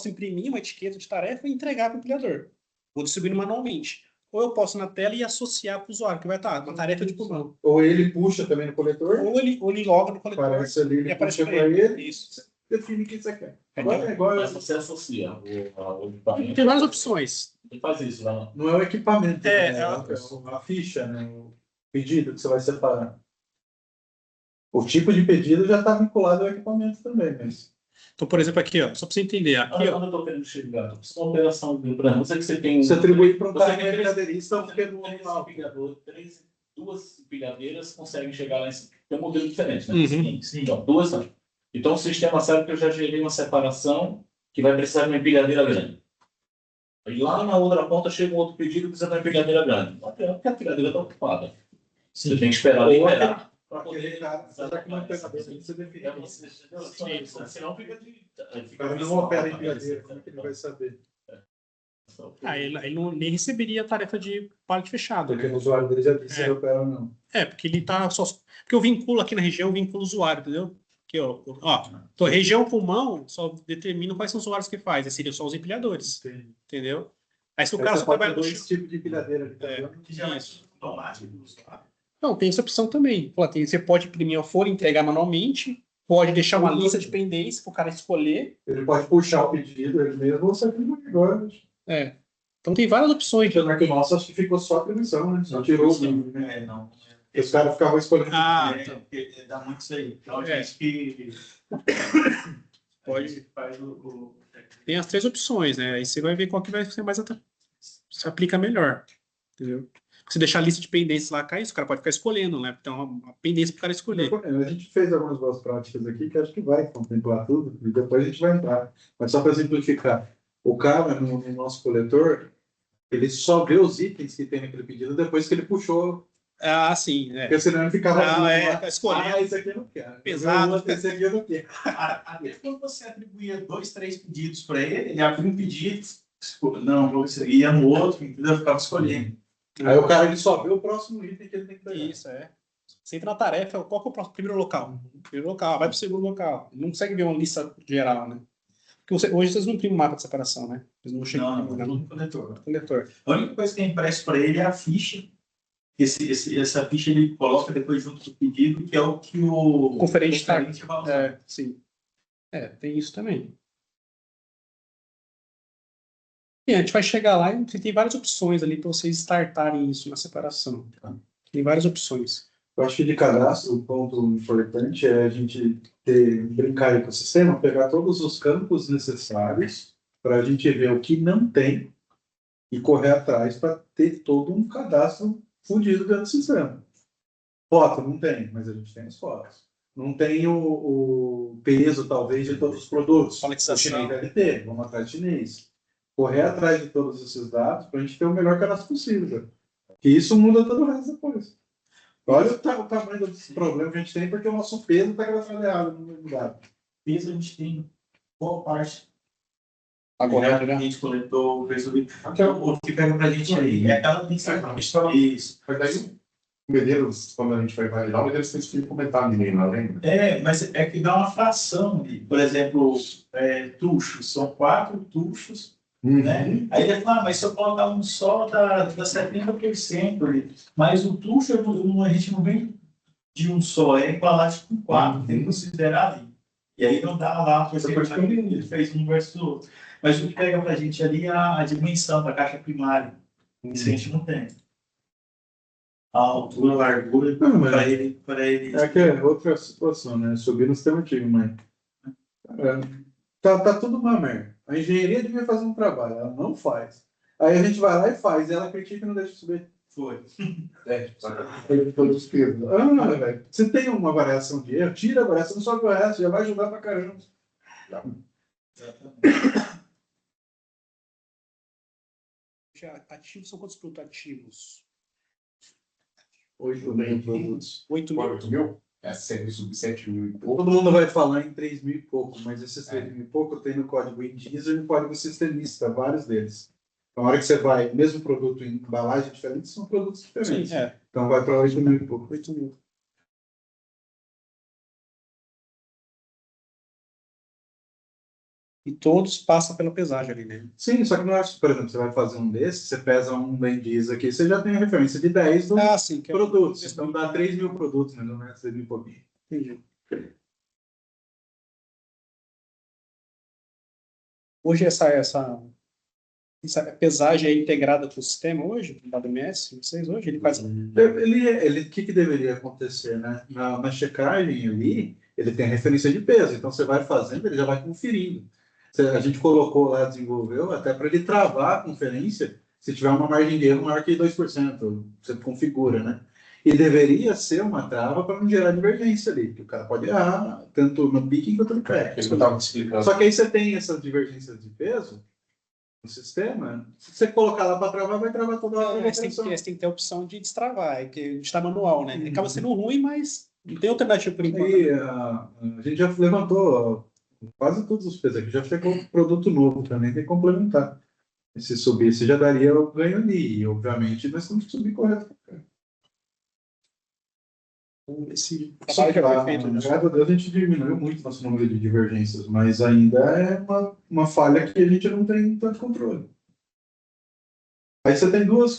imprimir uma etiqueta de tarefa e entregar para o empilhador. Vou distribuindo manualmente. ou eu posto na tela e associar para o usuário, que vai estar uma tarefa de pulmão. Ou ele puxa também no coletor, Ou ele loga no coletor. aparece ali, ele e aparece puxa para para ele, Isso. define o que você quer. É Igual Mas você associa o equipamento. Tem várias opções. Ele faz isso, vai lá. não é o equipamento, É, né? é a ficha, né? O pedido que você vai separar. O tipo de pedido já está vinculado ao equipamento também, mas Então, por exemplo, aqui, ó, só para você entender. Aqui, Olha ó, onde eu estou querendo chegar. Estou uma operação de para você que você tem. você atribui para um Você carro tem mercaderista ou porque no duas empilhadeiras conseguem chegar lá em cima. Tem um modelo diferente, né? Uhum. Sim. Então, duas não. Então, o sistema sabe que eu já gerei uma separação que vai precisar de uma empilhadeira grande. E lá na outra ponta chega um outro pedido que precisa de uma empilhadeira grande. Porque a empilhadeira está ocupada. Você tem que esperar liberar. aquele cara, já que não tem nada, você define. Senão fica de. O cara não opera em empilhadeira, como é que ele vai saber? ele não, nem receberia a tarefa de pallet fechado. Porque Né? o usuário dele já disse se ele opera ou não. Porque ele tá só. Porque eu vinculo aqui na região, eu vinculo o usuário, entendeu? Aqui, ó, então, região pulmão só determina quais são os usuários que faz. Seriam só os empilhadores. Entendi. Entendeu? Aí se o Aí cara você só pode trabalha ter no dois tipos de empilhadeira. Que já é automático. Não, tem essa opção também. Você pode imprimir a folha, entregar manualmente, pode deixar uma lista de pendência para o cara escolher. Ele pode puxar o pedido, ele mesmo, ou você atribui agora. Então tem várias opções. Apesar que o nosso acho que ficou só atribuição, né? Só tirou o mínimo, né? Não. Os caras ficavam escolhendo. Porque dá muito isso aí. Então, gente que Pode. faz Tem as 3 opções, né? Aí você vai ver qual que vai ser mais se aplica melhor. Entendeu? Se deixar a lista de pendências lá cair, o cara pode ficar escolhendo, né? Então, uma pendência para o cara escolher. A gente fez algumas boas práticas aqui que acho que vai contemplar tudo e depois a gente vai entrar. Mas só para simplificar, o cara no nosso coletor, ele só vê os itens que tem naquele pedido depois que ele puxou. Ah, sim. Porque senão ele ficava escolhendo. isso aqui eu não quero. Pesado. Esse aqui eu não quero. Até quando você atribuía 2, 3 pedidos para ele, ele abria um pedido, não, você ia no outro, entendeu? Ficava escolhendo. Aí o cara ele só vê o próximo item que ele tem que pegar. Isso, Você entra na tarefa, qual que é o próximo? Primeiro local. Primeiro local, vai para o segundo local. Ele não consegue ver uma lista geral, né? Porque hoje vocês não imprimem mapa de separação, né? Vocês não chegam no coletor. Coletor. A única coisa que é impresso para ele é a ficha. Essa ficha ele coloca depois junto do pedido, que é o que o conferente vai usar. Sim. Tem isso também. E a gente vai chegar lá e tem várias opções ali para vocês startarem isso na separação. Tá? Tem várias opções. Eu acho que de cadastro, o ponto importante é a gente brincar com o sistema, pegar todos os campos necessários para a gente ver o que não tem e correr atrás para ter todo um cadastro fundido dentro do sistema. Foto não tem, mas a gente tem as fotos. Não tem o peso, talvez, de todos os produtos. O chinês deve ter, vamos atrás de chinês. Correr atrás de todos esses dados para a gente ter o melhor cadastro possível. E isso muda todo o resto depois. Olha o tamanho desse problema que a gente tem, porque o nosso peso está cadastrado errado no dado. Peso a gente tem boa parte. Agora, a gente coletou o peso do o que pega pra gente aí. É aquela isso. Mas daí, o Medeiros, quando a gente vai validar, o Medeiros tem que comentar ninguém lá, lembra? Mas é que dá uma fração ali. Por exemplo, tuchos. São 4 tuchos. Né? Aí ele fala, mas se eu colocar um só dá 70% ali. Mas o tucho, a gente não vem de um só, é embalagem com 4, tem que considerar ali. E aí não dá lá, porque ele fez um versus do outro. Mas o que pega pra gente ali é a dimensão da caixa primária. Isso a gente não tem. A altura, a largura, para ele. É que é outra situação, né? Subir no sistema antigo, mas. Tá tudo uma merda. A engenharia devia fazer um trabalho, ela não faz. Aí a gente vai lá e faz, e ela critica e não deixa subir. Foi. Foi todos pesos. Velho. Se tem uma variação de erro, tira a variação, só que o resto já vai ajudar pra caramba. Ativos são quantos produtos ativos? 8.000 produtos. 8.000? É 7.000 e pouco. Todo mundo vai falar em 3.000 e pouco, mas esses 3.000 e pouco tem no código INDISA e no código sistemista, vários deles. Então, na hora que você vai, mesmo produto em embalagem diferente, são produtos diferentes. Sim, Então vai para 8.000 e pouco. 8.000. E todos passam pela pesagem ali, né? Sim, só que não é, por exemplo, você vai fazer um desses, você pesa um bendiz aqui, você já tem a referência de 10 do Sim, que é produtos. Então dá 3.000 produtos, mais ou menos, 3.000 e pouquinho. Entendi. Hoje essa pesagem é integrada com o sistema hoje, do WMS, vocês hoje, ele faz... O que deveria acontecer, né? Na checagem ali, ele tem a referência de peso, então você vai fazendo, ele já vai conferindo. A gente colocou lá, desenvolveu, até para ele travar a conferência, se tiver uma margem de erro maior que 2%, você configura, né? E deveria ser uma trava para não gerar divergência ali, que o cara pode errar tanto no picking quanto no pack. Isso que eu estava te explicando. Só que aí você tem essas divergências de peso no sistema, se você colocar lá para travar, vai travar toda hora. Você tem que ter a opção de destravar, que está manual, né? Acaba sendo ruim, mas não tem alternativa por enquanto. E a gente já levantou quase todos os pesos aqui, já chegou produto novo também, tem que complementar. Se subir, você já daria o ganho ali, e obviamente nós temos que subir correto. Esse Só trabalho que, já foi feito, né? graças a Deus, a gente diminuiu muito nosso número de divergências, mas ainda é uma falha que a gente não tem tanto controle. Aí você tem duas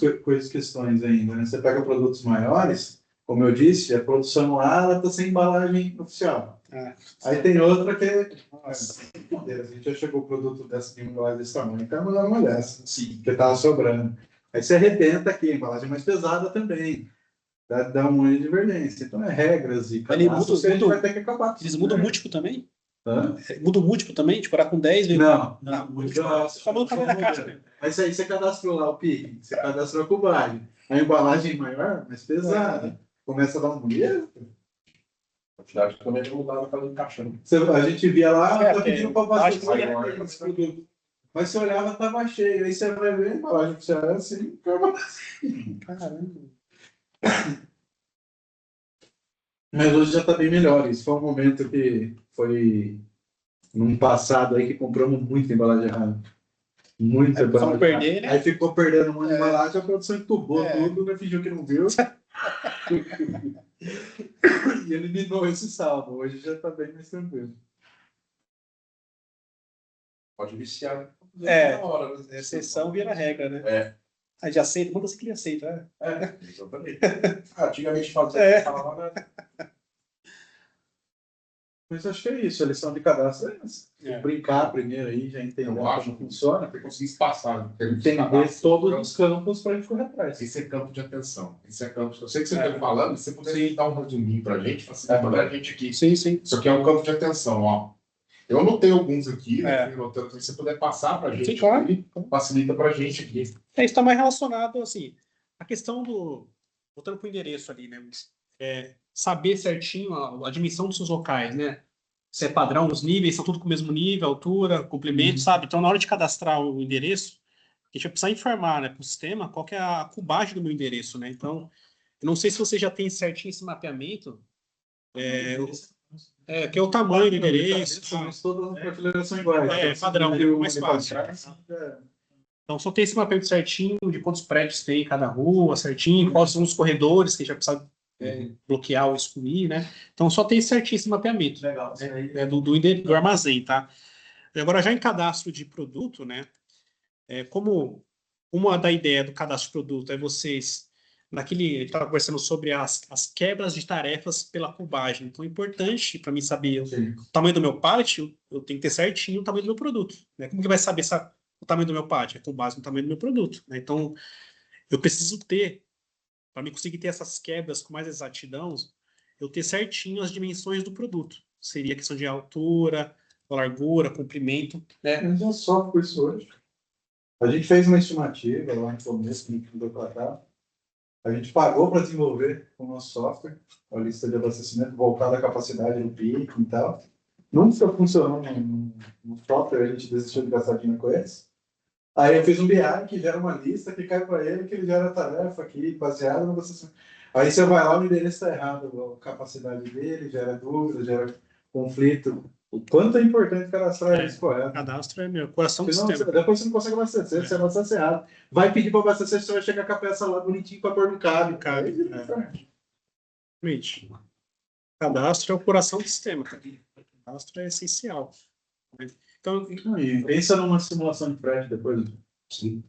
questões ainda, né? Você pega produtos maiores, como eu disse, a produção lá ela está sem embalagem oficial. Aí tem outra que é... Nossa, a gente já chegou o produto dessa embalagem desse tamanho, então vamos dar uma olhada, sim, que estava sobrando. Aí você arrebenta aqui, a embalagem mais pesada também. Dá um monte de divergência. Então é regras e cadastros que a gente vai ter que acabar. Eles mudam o múltiplo também? Hã? Muda o múltiplo também? Tipo, com 10 vem... Não. Só muda o tamanho da caixa, né? Mas aí você cadastrou lá o pique, você cadastrou a cubagem. A embalagem maior, mais pesada, começa a dar um mulher. A quantidade também não mudava para encaixando. A gente via lá, tá pedindo para acho que fazer esse produto. Mas você olhava, tava cheio. Aí você vai ver a embalagem oficial é assim, Caramba. Mas hoje já está bem melhor. Isso foi um momento que foi num passado aí que compramos muita embalagem errada. Muita embalagem. Perder, né? Aí ficou perdendo uma embalagem, a produção entubou tudo, né? Fingiu que não viu. E eliminou esse saldo. Hoje já está bem mais tranquilo. Pode viciar. Na hora, né? Exceção vira regra, né? É. Aí já aceita, manda você que ele aceita. Exatamente. Antigamente falava, né? Mas acho que é isso, a lição de cadastro é essa. Brincar primeiro aí, já entender como funciona. Porque conseguir espaçar. Entender todos os campos para a gente correr atrás. Esse é campo de atenção. Esse é campo. Eu sei que você está falando, se você puder dar um resuminho para a gente, facilitar a gente aqui. Sim. Isso aqui é um campo de atenção, ó. Eu anotei alguns aqui, né? Se você puder passar para a gente, claro. aqui, facilita para a gente aqui. Isso está mais relacionado, assim, a questão do... Voltando para o endereço ali, né? Saber certinho a dimensão dos seus locais, né? Se é padrão, os níveis são tudo com o mesmo nível, altura, comprimento, sabe? Então, na hora de cadastrar o endereço, a gente vai precisar informar, né, para o sistema qual que é a cubagem do meu endereço, né? Então, eu não sei se você já tem certinho esse mapeamento, que é o tamanho do endereço. Todas as prateleiras são iguais. Padrão, é mais fácil. Então, só tem esse mapeamento certinho de quantos prédios tem em cada rua, certinho, quais são os corredores que a gente vai precisar bloquear ou excluir, né? Então, só tem certinho esse mapeamento. Legal. Do armazém, tá? Agora, já em cadastro de produto, né? Como uma da ideia do cadastro de produto é vocês... Eu estava conversando sobre as quebras de tarefas pela cubagem. Então, é importante para mim saber o tamanho do meu pátio, eu tenho que ter certinho o tamanho do meu produto. Né? Como que vai saber o tamanho do meu pátio? É com base no tamanho do meu produto. Né? Então, eu preciso ter, para mim conseguir ter essas quebras com mais exatidão, eu ter certinho as dimensões do produto. Seria questão de altura, largura, comprimento. Eu já sofro com isso hoje. A gente fez uma estimativa lá no começo, que a gente mudou para cá. A gente pagou para desenvolver o nosso software, a lista de abastecimento voltada à capacidade do pico e tal. Nunca funcionou no software, a gente desistiu de gastar dinheiro com eles. Aí eu fiz um BI que gera uma lista que cai para ele, que ele gera tarefa aqui, baseada no abastecimento. Aí você vai lá, o endereço está errado, a capacidade dele, gera dúvida, gera conflito. O quanto é importante cadastrar isso correto. Cadastro é meu coração do sistema. sistema. Depois você não consegue abastecer, você abastece errado. Vai pedir para abastecer, você vai chegar com a peça lá bonitinho para pôr no cabo. Cadastro é o coração do sistema. Cadastro é essencial. Então, E pensa numa simulação de frete depois. Sim.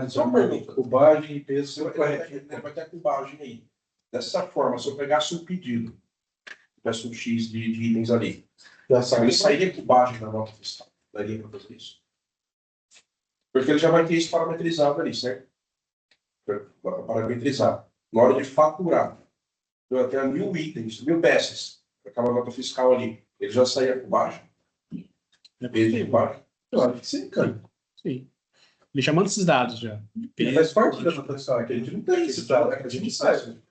Só uma pergunta. Cubagem e peso. Vai ter a cubagem aí. Dessa forma, se eu pegasse um pedido, peço um X de itens ali, ele sairia cubagem na nota fiscal. Daria para fazer isso? Porque ele já vai ter isso parametrizado ali, certo? Parametrizado. Na hora de faturar, eu tenho 1000 itens, 1000 peças, aquela nota fiscal ali, ele já saía cubagem? Peso de cubagem? Eu acho que sim, cara. sim. Ele já manda esses dados já. Ele faz parte da nota fiscal, que a gente não tem esse dado, a gente sabe.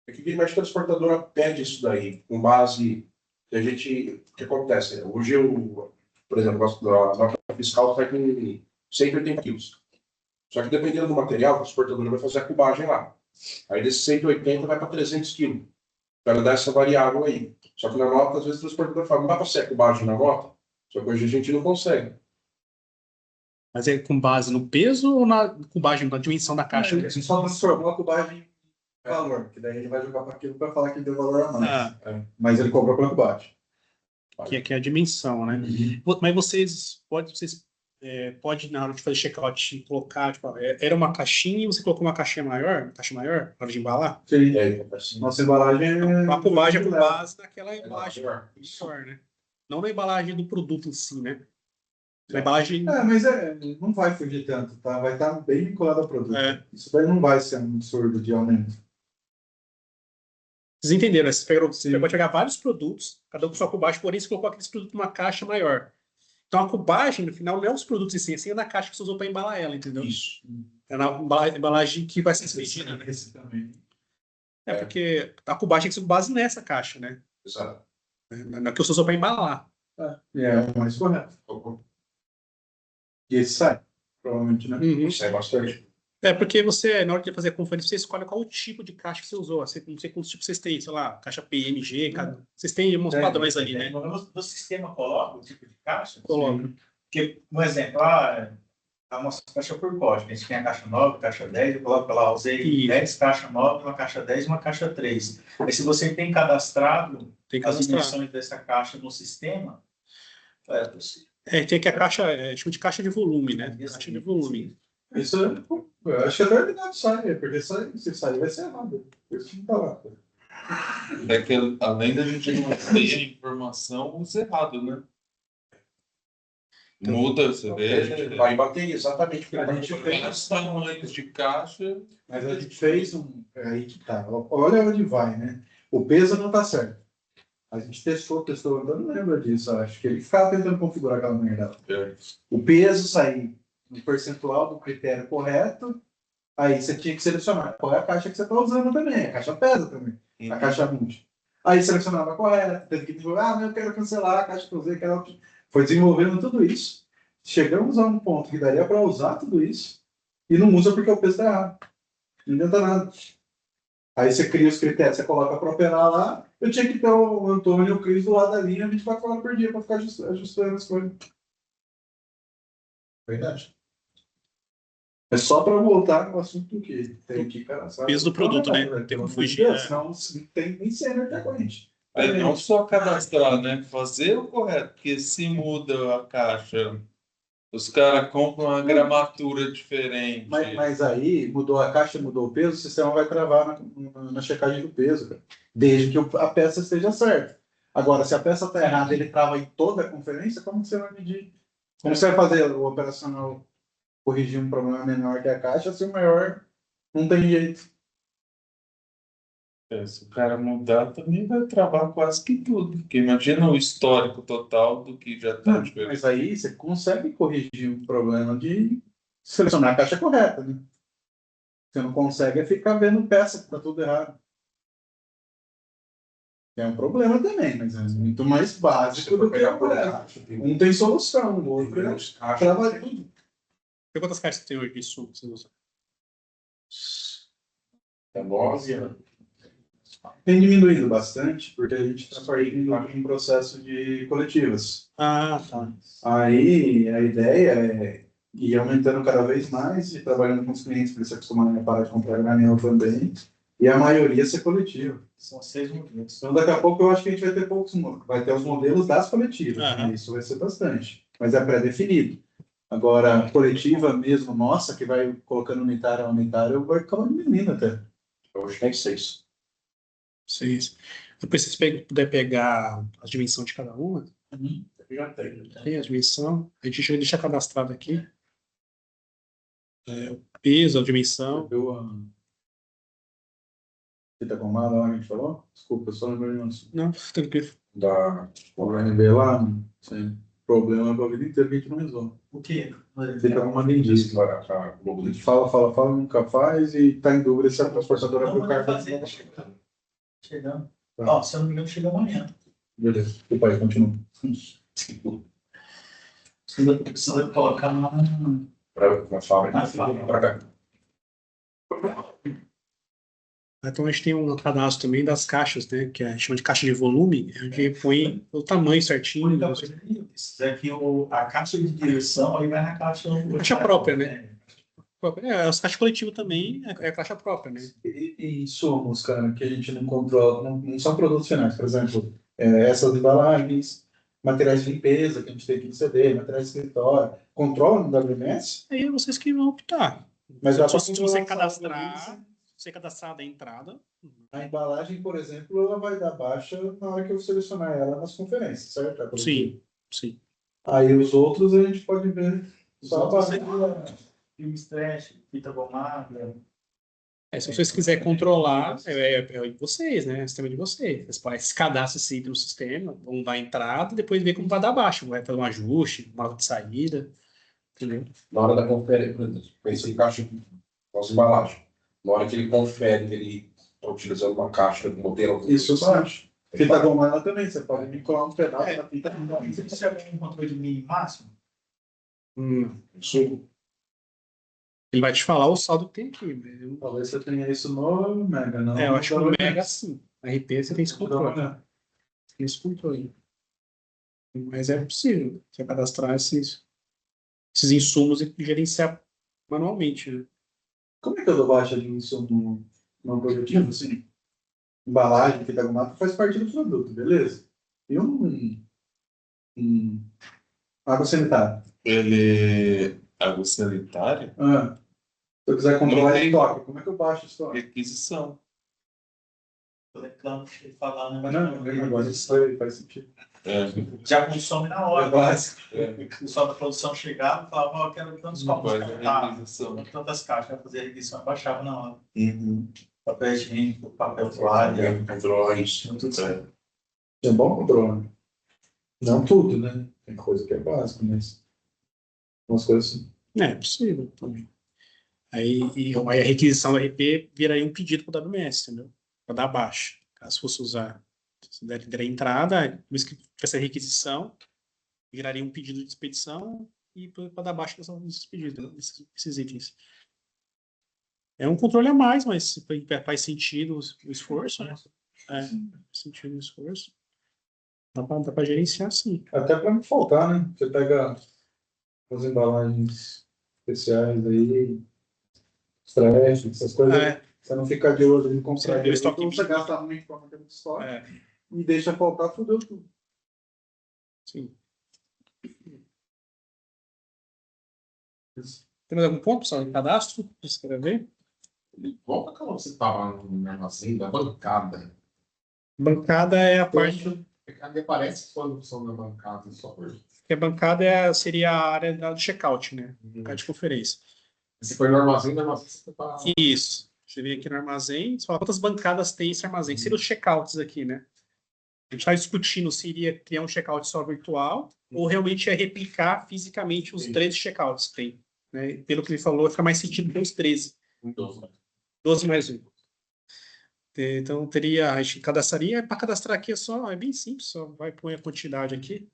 É que a transportadora pede isso daí, com base que a gente. O que acontece? Hoje eu, por exemplo, a nota fiscal está com 180 quilos. Só que dependendo do material, a transportadora vai fazer a cubagem lá. Aí desses 180 vai para 300 quilos. Para dar essa variável aí. Só que na nota, às vezes, o transportador fala, não dá para ser a cubagem na nota? Só que hoje a gente não consegue. Mas é com base no peso ou na cubagem, na dimensão da caixa? A gente só transformou a cubagem em valor, que daí ele vai jogar para aquilo para falar que deu valor a mais. Mas ele cobrou pela cubagem. Que é a dimensão, né? Mas vocês podem, na hora de fazer check-out, colocar, tipo, era uma caixinha e você colocou uma caixinha maior, na hora de embalar? Sim. Nossa embalagem é... A cubagem é com base naquela embalagem maior, né? Não na embalagem do produto em si, né? Na embalagem... mas não vai fugir tanto, tá? Vai estar bem vinculado ao produto. Isso daí não vai ser um absurdo de aumento. Vocês entenderam, né? Você pode pegar vários produtos, cada um com sua cubagem, porém você colocou aqueles produtos numa caixa maior. Então a cubagem, no final, não é os produtos em si, assim, é na caixa que você usou para embalar ela, entendeu? Isso. É na embalagem que vai ser expedida, né? Esse também. Porque a cubagem tem que ser com base nessa caixa, né? Exato. Na que você usou para embalar. É o mais correto. E esse sai, provavelmente, né? Sai bastante. Porque você, na hora de fazer a conferência, você escolhe qual o tipo de caixa que você usou. Não sei quantos tipos vocês têm, sei lá, caixa PMG, vocês têm uns padrões ali, né? No sistema coloca o tipo de caixa? Coloca. Porque, um exemplo, a nossa caixa por código. A gente tem a caixa 9, caixa 10, eu coloco lá, usei 10 caixa 9, uma caixa 10 e uma caixa 3. Aí se você tem cadastrado as dimensões dessa caixa no sistema, é possível. Tem que a caixa, chama de caixa de volume, né? Caixa de volume. Isso eu acho que até verdade sai, porque se sair vai ser errado. Isso não tá lá. É que além da gente não ter a informação, usa errado, né? Então, muda, você vê. Vai bater exatamente o que A gente fez Vários tamanhos de caixa. Mas a gente fez aí que tá. Olha onde vai, né? O peso não tá certo. A gente testou, eu não lembro disso, acho que ele ficava tentando configurar aquela merda. O peso sair no percentual do critério correto, aí você tinha que selecionar qual é a caixa que você está usando também. A caixa pesa também, a caixa multi. Aí selecionava a correta, teve que desenvolver, eu quero cancelar a caixa que eu usei, foi desenvolvendo tudo isso. Chegamos a um ponto que daria para usar tudo isso e não usa porque o peso está errado. Não inventa nada. Aí você cria os critérios, você coloca para operar lá. Eu tinha que ter o Antônio e o Cris do lado da linha 24 horas por dia para ficar ajustando as coisas. Verdade. É só para voltar no assunto que tem que, cara, sabe? Peso do produto, né? Tem como fugir. Senão não tem nem sênior até com a gente. Não só cadastrar, né? Fazer o correto, porque se muda a caixa, os caras compram uma gramatura diferente. Mas aí mudou a caixa, mudou o peso, o sistema vai travar na checagem do peso, cara. Desde que a peça esteja certa. Agora, se a peça está errada, ele trava em toda a conferência, como você vai medir? Como você vai fazer o operacional corrigir um problema menor que a caixa, se o maior não tem jeito? Se o cara mudar, também vai travar quase que tudo. Porque imagina o histórico total do que já está diferente. Mas aí você consegue corrigir um problema de selecionar a caixa correta, né? Você não consegue ficar vendo peça que está tudo errado. É um problema também, mas é muito mais básico do que o resto. Um tem solução, o outro trabalha tudo. E quantas caixas você tem hoje de suco? É 9 anos. Tem diminuído bastante, porque a gente está partindo em um processo de coletivas. Ah, tá. Aí a ideia é ir aumentando cada vez mais e trabalhando com os clientes para eles se acostumarem a parar de comprar granel também E a maioria ser coletiva. São 6 modelos. Então, daqui a pouco, eu acho que a gente vai ter poucos modelos. Vai ter os modelos das coletivas. Aham. Né? Isso vai ser bastante. Mas é pré-definido. Agora, coletiva mesmo, nossa, que vai colocando unitário a unitário, vai ficar uma menina até. Hoje tem 6. 6. Depois, se vocês puder pegar a dimensão de cada uma, Já tem. tem a dimensão, a gente já deixa cadastrado aqui. O peso, a dimensão. Viu a fita gomada lá que a gente falou? Desculpa, eu só lembrei de um assunto. Não, tranquilo. O RB lá, sem problema pra vida inteira que a gente não resolve. O quê? Fita gomada indígena. A gente fala, nunca faz e tá em dúvida se a transportadora Não, pro vai carro. fazer, chegando. Tá. Ó, se eu não me engano, chega amanhã. Beleza. O pai continua. Precisa colocar na fábrica. Na fábrica. Pra cá. Então a gente tem um cadastro também das caixas, né? Que a gente chama de caixa de volume, onde põe o tamanho certinho. Isso aqui, a caixa de direção, aí vai na caixa... Caixa própria, né? As caixas coletivas também é a caixa própria, né? E insumos, cara, que a gente não controla, não são produtos finais, por exemplo, essas embalagens, materiais de limpeza que a gente tem que inceder, materiais de escritório, controla no WMS? Aí é vocês que vão optar. Mas dá pra se você controlar cadastrar da entrada. a embalagem, por exemplo, ela vai dar baixa na hora que eu selecionar ela nas conferências, certo? Sim, sim. Aí os outros a gente pode ver só a base. Filme stretch, fita gomada. Se vocês quiserem controlar, é de vocês, né? É o sistema de vocês. Vocês se cadastram assim no sistema, vão dar a entrada e depois ver como vai dar baixo. Vai fazer um ajuste, uma de saída. Entendeu? Na hora da conferência, por exemplo, pensei em caixa com as embalagens. Na hora que ele confere que ele está utilizando uma caixa do modelo. Isso baixa. Fita gomada também, você pode vincular um pedaço da fita gomada. Você já tem um controle de mínimo e máximo? Isso. Ele vai te falar o saldo que tem aqui. Né? Talvez você tenha isso no Mega, não? Eu acho que no Mega sim. Na RP você tem esse controle. Tem esse controle. Mas é possível você cadastrar esses insumos e gerenciar manualmente. Né? Como é que eu dou baixa de insumo no produtivo, assim? Embalagem, fita gomada faz parte do produto, beleza? E água sanitária? Água sanitária? Se eu quiser controlar estoque, como é que eu baixo o estoque? Requisição. Tô lembrando de falar, né? Mas não, agora isso faz sentido. Já consome na hora. É básico. O pessoal da produção chegava e falava, eu quero tantos copos. Tantas caixas, vai fazer a requisição, baixava na hora. Papel higiênico, papel toalha. Controlar isso. Tudo certo. É bom controlar. Não tudo, né? Tem coisa que é básica, mas umas coisas assim. É possível também. Aí a requisição do RP viraria um pedido para o WMS, entendeu? Para dar baixa. Caso fosse usar, se der entrada, depois que tivesse a requisição, viraria um pedido de expedição e para dar baixa desses pedidos, desses itens. É um controle a mais, mas faz sentido o esforço, né? Faz sentido o esforço. Dá para gerenciar, sim. Até para não faltar, né? Você pega as embalagens especiais aí, stretch, essas coisas. Você não fica de olho em comprar. Você gasta muito para manter muito estoque e deixa faltar, fudeu tudo. Sim. Tem mais algum ponto, pessoal? Cadastro? Você quer ver? Volta quando você estava no armazém da bancada. Bancada é a parte. Cadê aparece quando são da bancada? Só por... Porque a bancada seria a área do checkout, né? Bancada de conferência. Se for no armazém você tá... Isso. Você vem aqui no armazém, você fala quantas bancadas tem esse armazém. Seriam os checkouts aqui, né? A gente está discutindo se iria criar um checkout só virtual ou realmente ia replicar fisicamente os 13 checkouts que tem. Né? Pelo que ele falou, fica mais sentido ter os 13. 12 mais 1. Então, a gente cadastraria, para cadastrar aqui é bem simples, só vai pôr a quantidade aqui.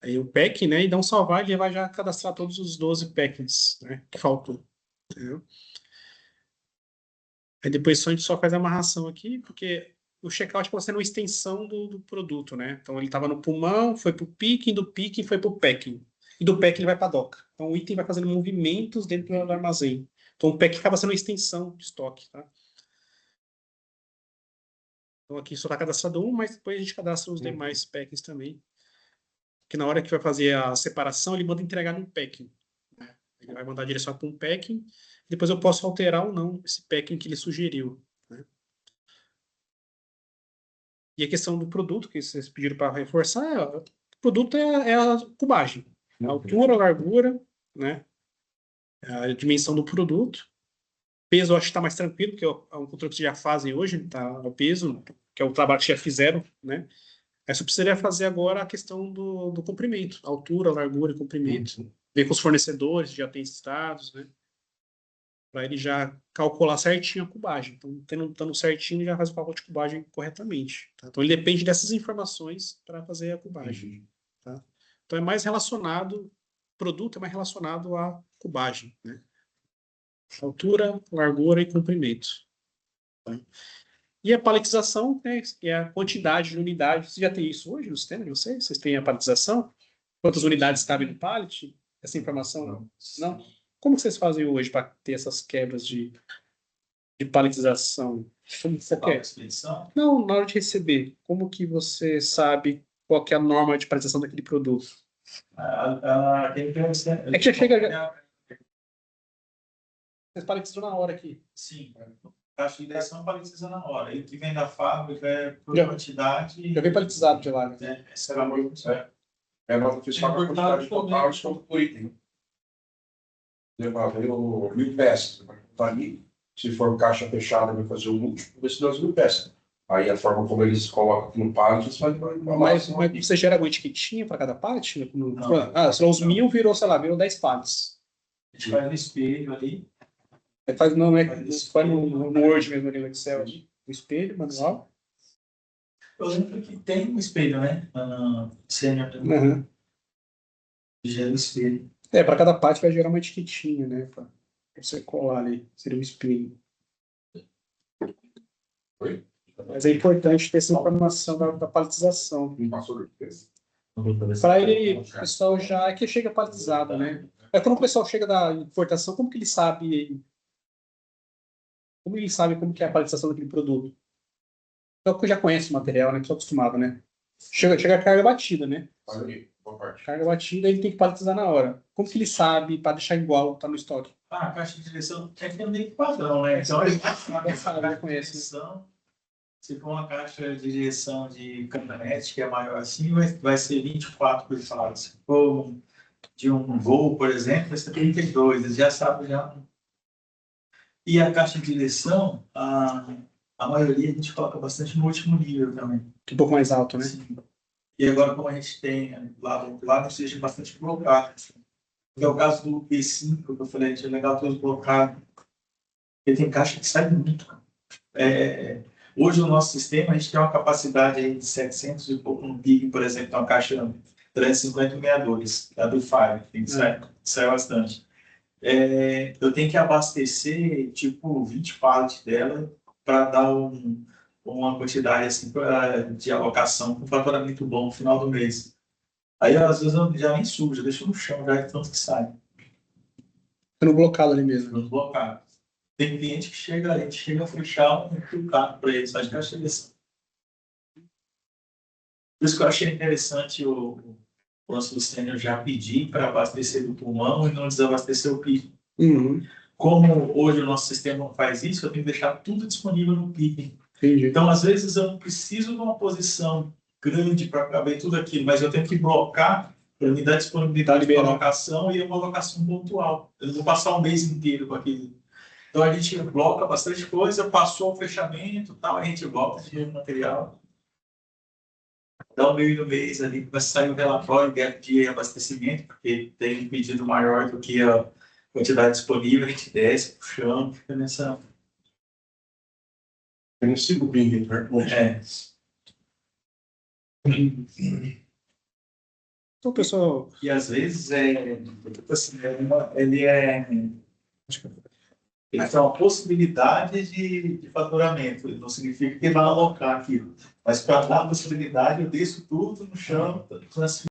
Aí o pack, né, e dá um salvar, ele vai já cadastrar todos os 12 packs, né, que faltou. Entendeu? Aí depois a gente só faz a amarração aqui, porque o checkout pode ser uma extensão do produto, né? Então ele estava no pulmão, foi para o picking, do picking foi para o packing. E do packing ele vai para a doca. Então o item vai fazendo movimentos dentro do armazém. Então, o pack acaba sendo uma extensão de estoque, tá? Então, aqui só está cadastrado um, mas depois a gente cadastra os demais packs também. Que na hora que vai fazer a separação, ele manda entregar num packing. Né? Ele vai mandar direcionar para um packing, depois eu posso alterar ou não esse packing que ele sugeriu. Né? E a questão do produto, que vocês pediram para reforçar, o produto é a cubagem. A altura, a largura, né? A dimensão do produto. Peso eu acho que está mais tranquilo, porque é um controle que vocês já fazem hoje, tá? O peso, que é o trabalho que já fizeram, né? Aí só precisaria fazer agora a questão do comprimento, altura, largura e comprimento. Ver com os fornecedores, já tem esses dados, né? Para ele já calcular certinho a cubagem. Então, estando certinho, ele já faz o cálculo de cubagem corretamente. Tá? Então, ele depende dessas informações para fazer a cubagem. Tá? Então, é mais relacionado, o produto é mais relacionado à cubagem, né? Altura, largura e comprimento. Tá? E a paletização, né, que é a quantidade de unidades. Você já tem isso hoje no sistema de vocês? Vocês têm a paletização? Quantas unidades cabem no pallet? Essa informação? Não? Como vocês fazem hoje para ter essas quebras de paletização? Como você quer? Não, na hora de receber. Como que você sabe qual que é a norma de paletização daquele produto? É que já chega... Vocês paletizam na hora aqui. Sim. Caixa de direção paletiza na hora. Ele que vem da fábrica é por quantidade. Já vem paletizado de lá. Né? Essa era muito certo. É a nota fiscal com a quantidade total de todo por item. Veio 1.000 peças. Está ali. Se for caixa fechada, vai fazer o múltiplo desses 2.000 peças. Aí a forma como eles colocam aqui no pallet, eles fazem mas você gera uma etiquetinha para cada pallet? São os 1.000, virou, sei lá, virou 10 pallets. A gente faz no espelho ali. Faz no Word mesmo ali no Excel, ali. O espelho, manual. Eu lembro que tem um espelho, né? Sênior também. Uhum. Gera o espelho. Para cada parte vai gerar uma etiquetinha, né? Para você colar ali. Seria um espelho. Oi? Mas é importante ter essa informação da paletização. Para ele, o pessoal já é que chega paletizado, né? É quando o pessoal chega da importação, como que ele sabe? Como ele sabe como que é a paletização daquele produto? Então, que já conhece o material, né? Que estou acostumado, né? Chega a carga batida, né? Carga batida, ele tem que paletizar na hora. Como que ele sabe para deixar igual, tá no estoque? A caixa de direção é que é meio padrão, né? Então ele já conhece. Se for uma caixa de direção de caminhonete que é maior assim, vai ser 24 por fala. Se for de um voo, por exemplo, vai ser 32. Eles já sabem já. E a caixa de direção, a maioria a gente coloca bastante no último nível também. Um pouco mais alto, né? Sim. E agora, como a gente tem lá do outro lado, seja bastante blocado. Que é o caso do P5, que eu falei, é legal ter os blocados. Porque tem caixa que sai muito. Hoje, no nosso sistema, a gente tem uma capacidade aí de 700 e pouco no PIB, por exemplo, uma caixa 350 meadores, a do Fire, que sai bastante. Eu tenho que abastecer, tipo, 20 pallets dela para dar uma quantidade assim, de alocação com faturamento bom no final do mês. Aí, às vezes, eu já nem sujo, já deixo no chão, já é tanto que sai. No blocado ali mesmo. No blocado. Tem cliente que chega, a gente chega a fechar um carro para ele, só de caixa de direção. Por isso que eu achei interessante o lance do Sênior já pedir para abastecer do pulmão e não desabastecer o PIB. Uhum. Como hoje o nosso sistema faz isso, eu tenho que deixar tudo disponível no PIB. Entendi. Então, às vezes, eu não preciso de uma posição grande para caber tudo aquilo, mas eu tenho que blocar para me dar disponibilidade para alocação e uma alocação pontual. Eu não vou passar um mês inteiro com aquilo. Então, a gente bloca bastante coisa, passou o fechamento, tal, a gente volta de material. Dá um meio no mês ali, vai sair um relatório de abastecimento, porque tem um pedido maior do que a quantidade disponível, a gente desce pro chão, fica nessa... Eu não sigo bem, né? Então, pessoal... E às vezes, assim, ele é uma possibilidade de faturamento, não significa que vai alocar aquilo. Mas para dar a possibilidade, eu desço tudo no chão, transfiro.